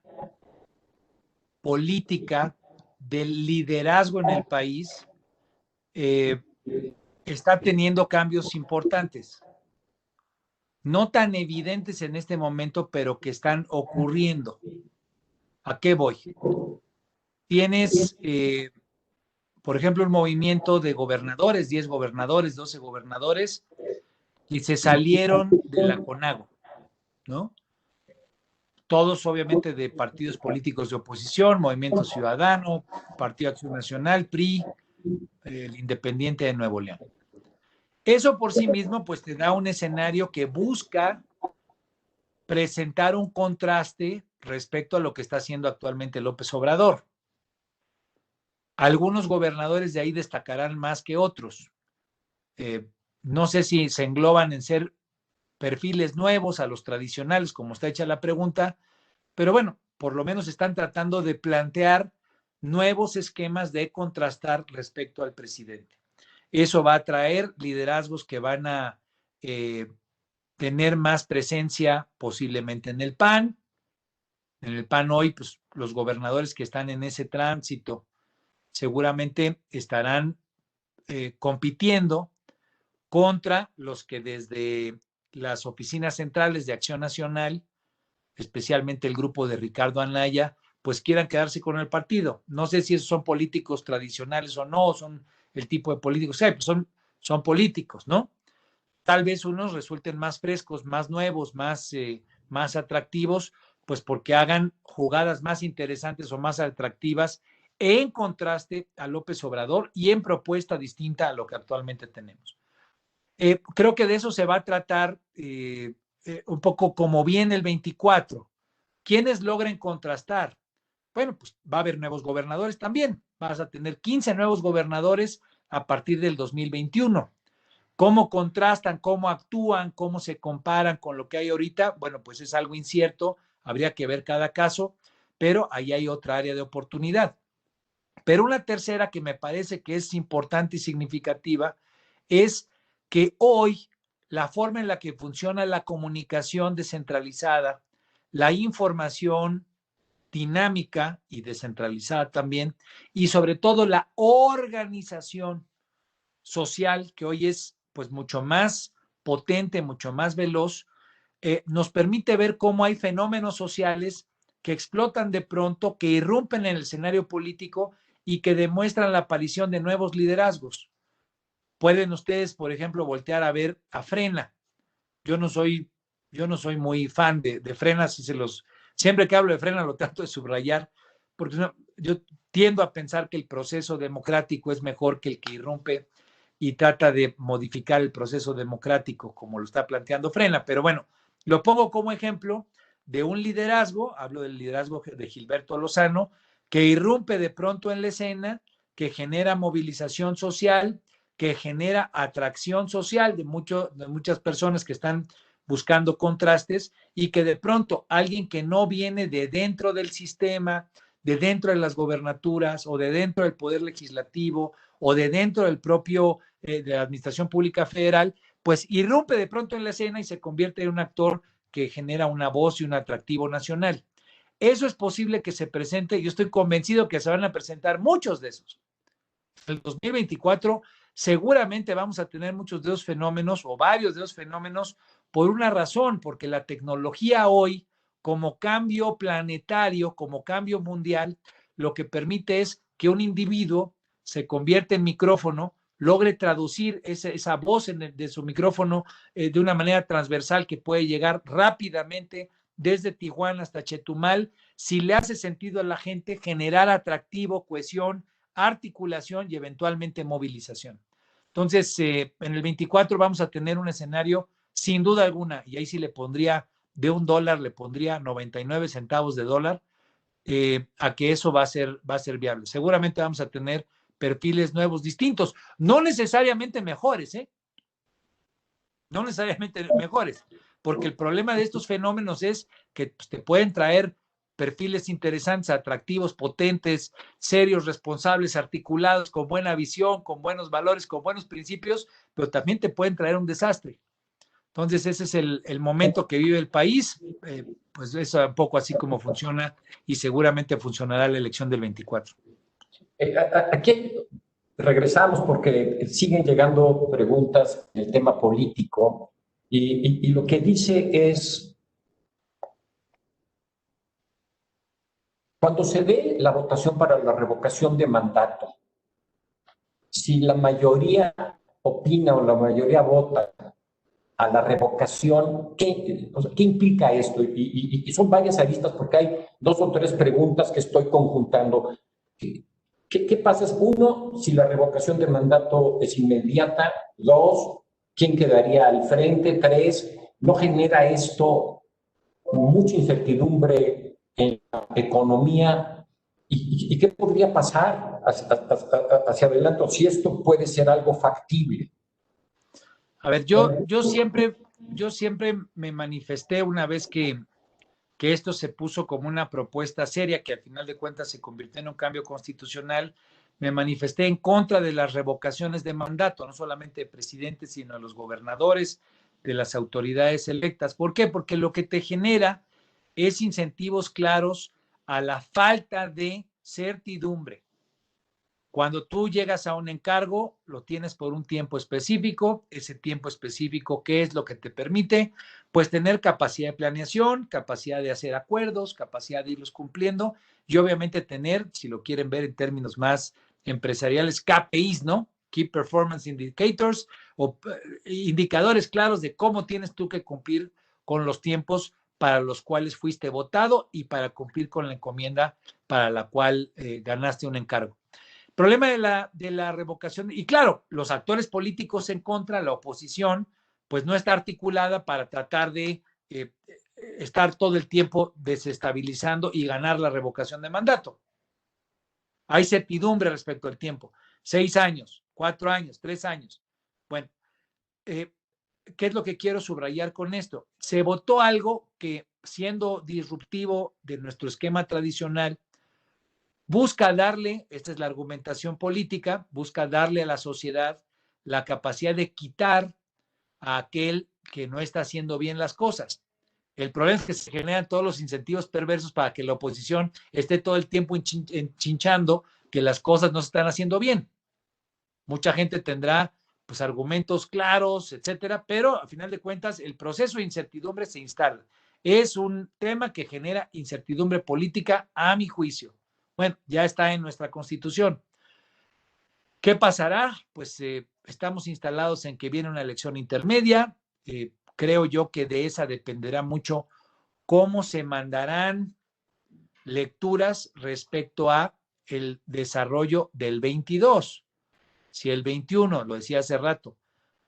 política del liderazgo en el país está teniendo cambios importantes. No tan evidentes en este momento, pero que están ocurriendo. ¿A qué voy? Tienes, por ejemplo, un movimiento de gobernadores, 10 gobernadores, 12 gobernadores, y se salieron de la CONAGO, ¿no? Todos obviamente de partidos políticos de oposición, Movimiento Ciudadano, Partido Acción Nacional, PRI, el Independiente de Nuevo León. Eso por sí mismo pues te da un escenario que busca presentar un contraste respecto a lo que está haciendo actualmente López Obrador. Algunos gobernadores de ahí destacarán más que otros. No sé si se engloban en ser perfiles nuevos a los tradicionales, como está hecha la pregunta, pero bueno, por lo menos están tratando de plantear nuevos esquemas de contrastar respecto al presidente. Eso va a traer liderazgos que van a tener más presencia posiblemente en el PAN. En el PAN hoy, pues los gobernadores que están en ese tránsito seguramente estarán compitiendo contra los que desde las oficinas centrales de Acción Nacional, especialmente el grupo de Ricardo Anaya, pues quieran quedarse con el partido. No sé si esos son políticos tradicionales o no, son el tipo de políticos, pues son políticos, ¿no? Tal vez unos resulten más frescos, más nuevos, más atractivos, pues porque hagan jugadas más interesantes o más atractivas en contraste a López Obrador y en propuesta distinta a lo que actualmente tenemos. Creo que de eso se va a tratar un poco como viene el 24. ¿Quiénes logren contrastar? Bueno, pues va a haber nuevos gobernadores también. Vas a tener 15 nuevos gobernadores a partir del 2021. ¿Cómo contrastan, cómo actúan, cómo se comparan con lo que hay ahorita? Bueno, pues es algo incierto, habría que ver cada caso, pero ahí hay otra área de oportunidad. Pero una tercera que me parece que es importante y significativa es que hoy la forma en la que funciona la comunicación descentralizada, la información dinámica y descentralizada también, y sobre todo la organización social, que hoy es pues mucho más potente, mucho más veloz, nos permite ver cómo hay fenómenos sociales que explotan de pronto, que irrumpen en el escenario político y que demuestran la aparición de nuevos liderazgos. Pueden ustedes, por ejemplo, voltear a ver a Frena. Yo no soy muy fan de Frena, siempre que hablo de Frena lo trato de subrayar, porque yo tiendo a pensar que el proceso democrático es mejor que el que irrumpe y trata de modificar el proceso democrático como lo está planteando Frena. Pero bueno, lo pongo como ejemplo de un liderazgo, hablo del liderazgo de Gilberto Lozano, que irrumpe de pronto en la escena, que genera movilización social, que genera atracción social de muchas personas que están buscando contrastes y que de pronto alguien que no viene de dentro del sistema, de dentro de las gobernaturas o de dentro del poder legislativo o de dentro del propio de la Administración Pública Federal, pues irrumpe de pronto en la escena y se convierte en un actor que genera una voz y un atractivo nacional. Eso es posible que se presente, yo estoy convencido que se van a presentar muchos de esos. En el 2024 seguramente vamos a tener muchos de esos fenómenos o varios de esos fenómenos por una razón, porque la tecnología hoy, como cambio planetario, como cambio mundial, lo que permite es que un individuo se convierta en micrófono, logre traducir esa voz de su micrófono de una manera transversal que puede llegar rápidamente desde Tijuana hasta Chetumal, si le hace sentido a la gente, generar atractivo, cohesión, articulación y eventualmente movilización. Entonces, en el 24 vamos a tener un escenario sin duda alguna, y ahí sí le pondría de $1, le pondría 99 centavos de dólar, a que eso va a ser viable. Seguramente vamos a tener perfiles nuevos, distintos, no necesariamente mejores, no necesariamente mejores, porque el problema de estos fenómenos es que pues, te pueden traer perfiles interesantes, atractivos, potentes, serios, responsables, articulados, con buena visión, con buenos valores, con buenos principios, pero también te pueden traer un desastre. Entonces, ese es el momento que vive el país, pues es un poco así como funciona y seguramente funcionará la elección del 24. Aquí regresamos porque siguen llegando preguntas en el tema político y lo que dice es, cuando se dé la votación para la revocación de mandato, si la mayoría opina o la mayoría vota a la revocación, ¿qué implica esto? Y son varias aristas porque hay 2 o 3 preguntas que estoy conjuntando. ¿Qué pasa? Uno, si la revocación de mandato es inmediata. 2, ¿quién quedaría al frente? 3, ¿no genera esto mucha incertidumbre en la economía? ¿Y qué podría pasar hacia adelante? Si esto puede ser algo factible. A ver, yo siempre me manifesté una vez que esto se puso como una propuesta seria que al final de cuentas se convirtió en un cambio constitucional. Me manifesté en contra de las revocaciones de mandato, no solamente de presidentes, sino de los gobernadores, de las autoridades electas. ¿Por qué? Porque lo que te genera es incentivos claros a la falta de certidumbre. Cuando tú llegas a un encargo, lo tienes por un tiempo específico. Ese tiempo específico, ¿qué es lo que te permite? Pues tener capacidad de planeación, capacidad de hacer acuerdos, capacidad de irlos cumpliendo y obviamente tener, si lo quieren ver en términos más empresariales, KPIs, ¿no? Key Performance Indicators o indicadores claros de cómo tienes tú que cumplir con los tiempos para los cuales fuiste votado y para cumplir con la encomienda para la cual ganaste un encargo. Problema de la revocación, y claro, los actores políticos en contra, la oposición, pues no está articulada para tratar de estar todo el tiempo desestabilizando y ganar la revocación de mandato. Hay certidumbre respecto al tiempo, 6 años, 4 años, 3 años. Bueno, ¿qué es lo que quiero subrayar con esto? Se votó algo que, siendo disruptivo de nuestro esquema tradicional, busca darle, esta es la argumentación política, busca darle a la sociedad la capacidad de quitar a aquel que no está haciendo bien las cosas. El problema es que se generan todos los incentivos perversos para que la oposición esté todo el tiempo enchinchando que las cosas no se están haciendo bien. Mucha gente tendrá pues argumentos claros, etcétera, pero a final de cuentas el proceso de incertidumbre se instala. Es un tema que genera incertidumbre política a mi juicio. Bueno, ya está en nuestra Constitución. ¿Qué pasará? Pues estamos instalados en que viene una elección intermedia. Creo yo que de esa dependerá mucho cómo se mandarán lecturas respecto a el desarrollo del 22. Si el 21, lo decía hace rato,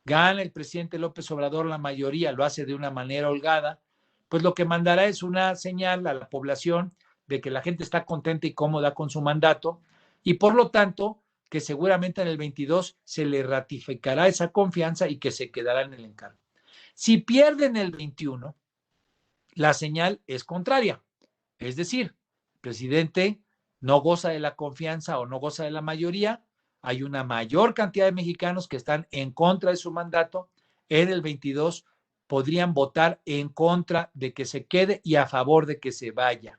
gana el presidente López Obrador la mayoría, lo hace de una manera holgada, pues lo que mandará es una señal a la población de que la gente está contenta y cómoda con su mandato y por lo tanto que seguramente en el 22 se le ratificará esa confianza y que se quedará en el encargo. Si pierden el 21, la señal es contraria, es decir, el presidente no goza de la confianza o no goza de la mayoría, hay una mayor cantidad de mexicanos que están en contra de su mandato, en el 22 podrían votar en contra de que se quede y a favor de que se vaya.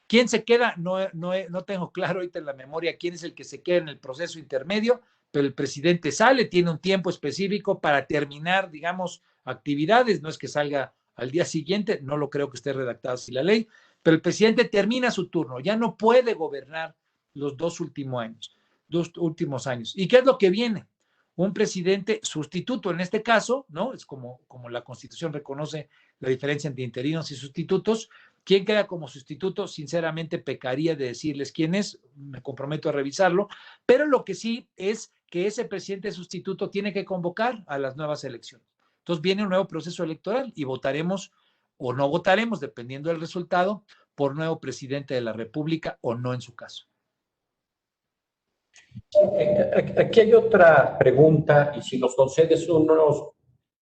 ¿Quién se queda? No tengo claro ahorita en la memoria quién es el que se queda en el proceso intermedio, pero el presidente sale, tiene un tiempo específico para terminar, digamos, actividades, no es que salga al día siguiente, no lo creo que esté redactada así la ley, pero el presidente termina su turno, ya no puede gobernar los dos últimos años. ¿Y qué es lo que viene? Un presidente sustituto en este caso, ¿no? Es como la Constitución reconoce la diferencia entre interinos y sustitutos. ¿Quién queda como sustituto? Sinceramente pecaría de decirles quién es, me comprometo a revisarlo, pero lo que sí es que ese presidente sustituto tiene que convocar a las nuevas elecciones. Entonces viene un nuevo proceso electoral y votaremos o no votaremos, dependiendo del resultado, por nuevo presidente de la República o no en su caso. Aquí hay otra pregunta y si nos concedes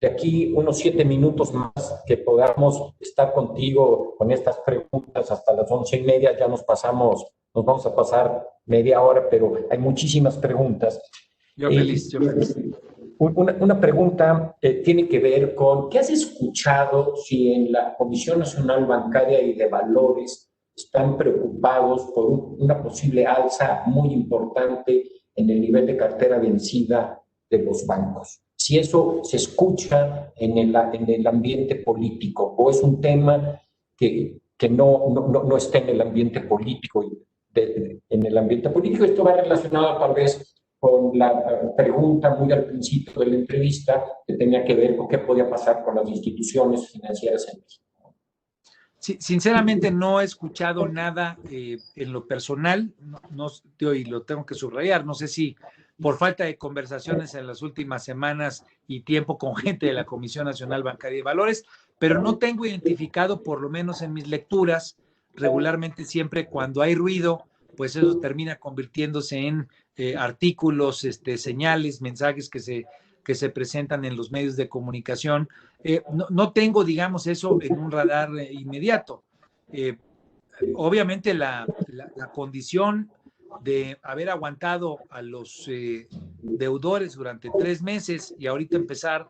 de aquí unos 7 minutos más que podamos estar contigo con estas preguntas hasta las 11:30, ya nos vamos a pasar media hora, pero hay muchísimas preguntas. Yo feliz. Una pregunta tiene que ver con, ¿qué has escuchado si en la Comisión Nacional Bancaria y de Valores están preocupados por una posible alza muy importante en el nivel de cartera vencida de los bancos? Si eso se escucha en el ambiente político o es un tema que no está en el ambiente político. En el ambiente político esto va relacionado tal vez con la pregunta muy al principio de la entrevista que tenía que ver con qué podía pasar con las instituciones financieras en México. Sí, sinceramente no he escuchado nada en lo personal, y lo tengo que subrayar, no sé si por falta de conversaciones en las últimas semanas y tiempo con gente de la Comisión Nacional Bancaria y Valores, pero no tengo identificado, por lo menos en mis lecturas, regularmente siempre cuando hay ruido, pues eso termina convirtiéndose en artículos, señales, mensajes que se presentan en los medios de comunicación. No tengo, digamos, eso en un radar inmediato. Obviamente la condición de haber aguantado a los deudores durante 3 meses y ahorita empezar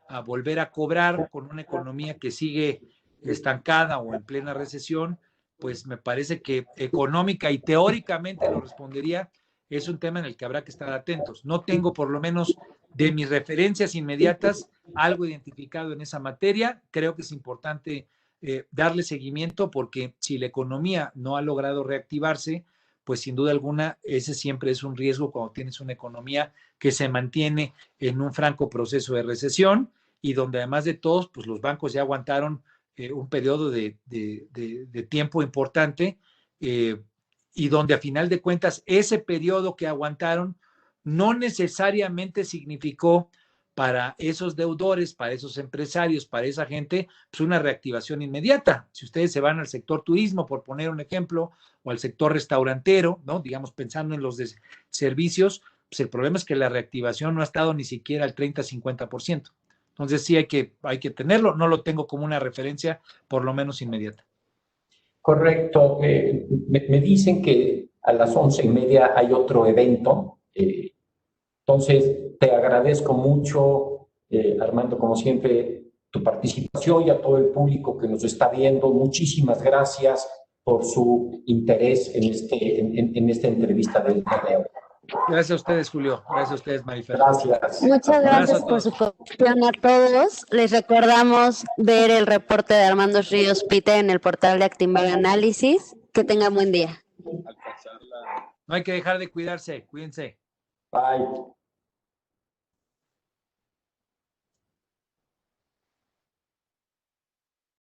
a volver a cobrar con una economía que sigue estancada o en plena recesión, pues me parece que económica y teóricamente lo respondería, es un tema en el que habrá que estar atentos. No tengo, por lo menos de mis referencias inmediatas, algo identificado en esa materia. Creo que es importante darle seguimiento porque si la economía no ha logrado reactivarse, pues sin duda alguna ese siempre es un riesgo cuando tienes una economía que se mantiene en un franco proceso de recesión y donde además de todos, pues los bancos ya aguantaron un periodo de tiempo importante y donde a final de cuentas ese periodo que aguantaron no necesariamente significó para esos deudores, para esos empresarios, para esa gente, pues una reactivación inmediata. Si ustedes se van al sector turismo, por poner un ejemplo, o al sector restaurantero, ¿no? Digamos, pensando en los de servicios, pues el problema es que la reactivación no ha estado ni siquiera al 30-50%. Entonces sí hay que tenerlo, no lo tengo como una referencia, por lo menos inmediata. Correcto. Me dicen que a las 11:30 hay otro evento. Entonces, te agradezco mucho, Armando, como siempre, tu participación y a todo el público que nos está viendo. Muchísimas gracias por su interés en esta entrevista del día de hoy. Gracias a ustedes, Julio. Gracias a ustedes, Marifer. Gracias. Muchas gracias por su cooperación a todos. Les recordamos ver el reporte de Armando Ríos Pite en el portal de Actinver Análisis. Que tengan buen día. No hay que dejar de cuidarse. Cuídense. Bye.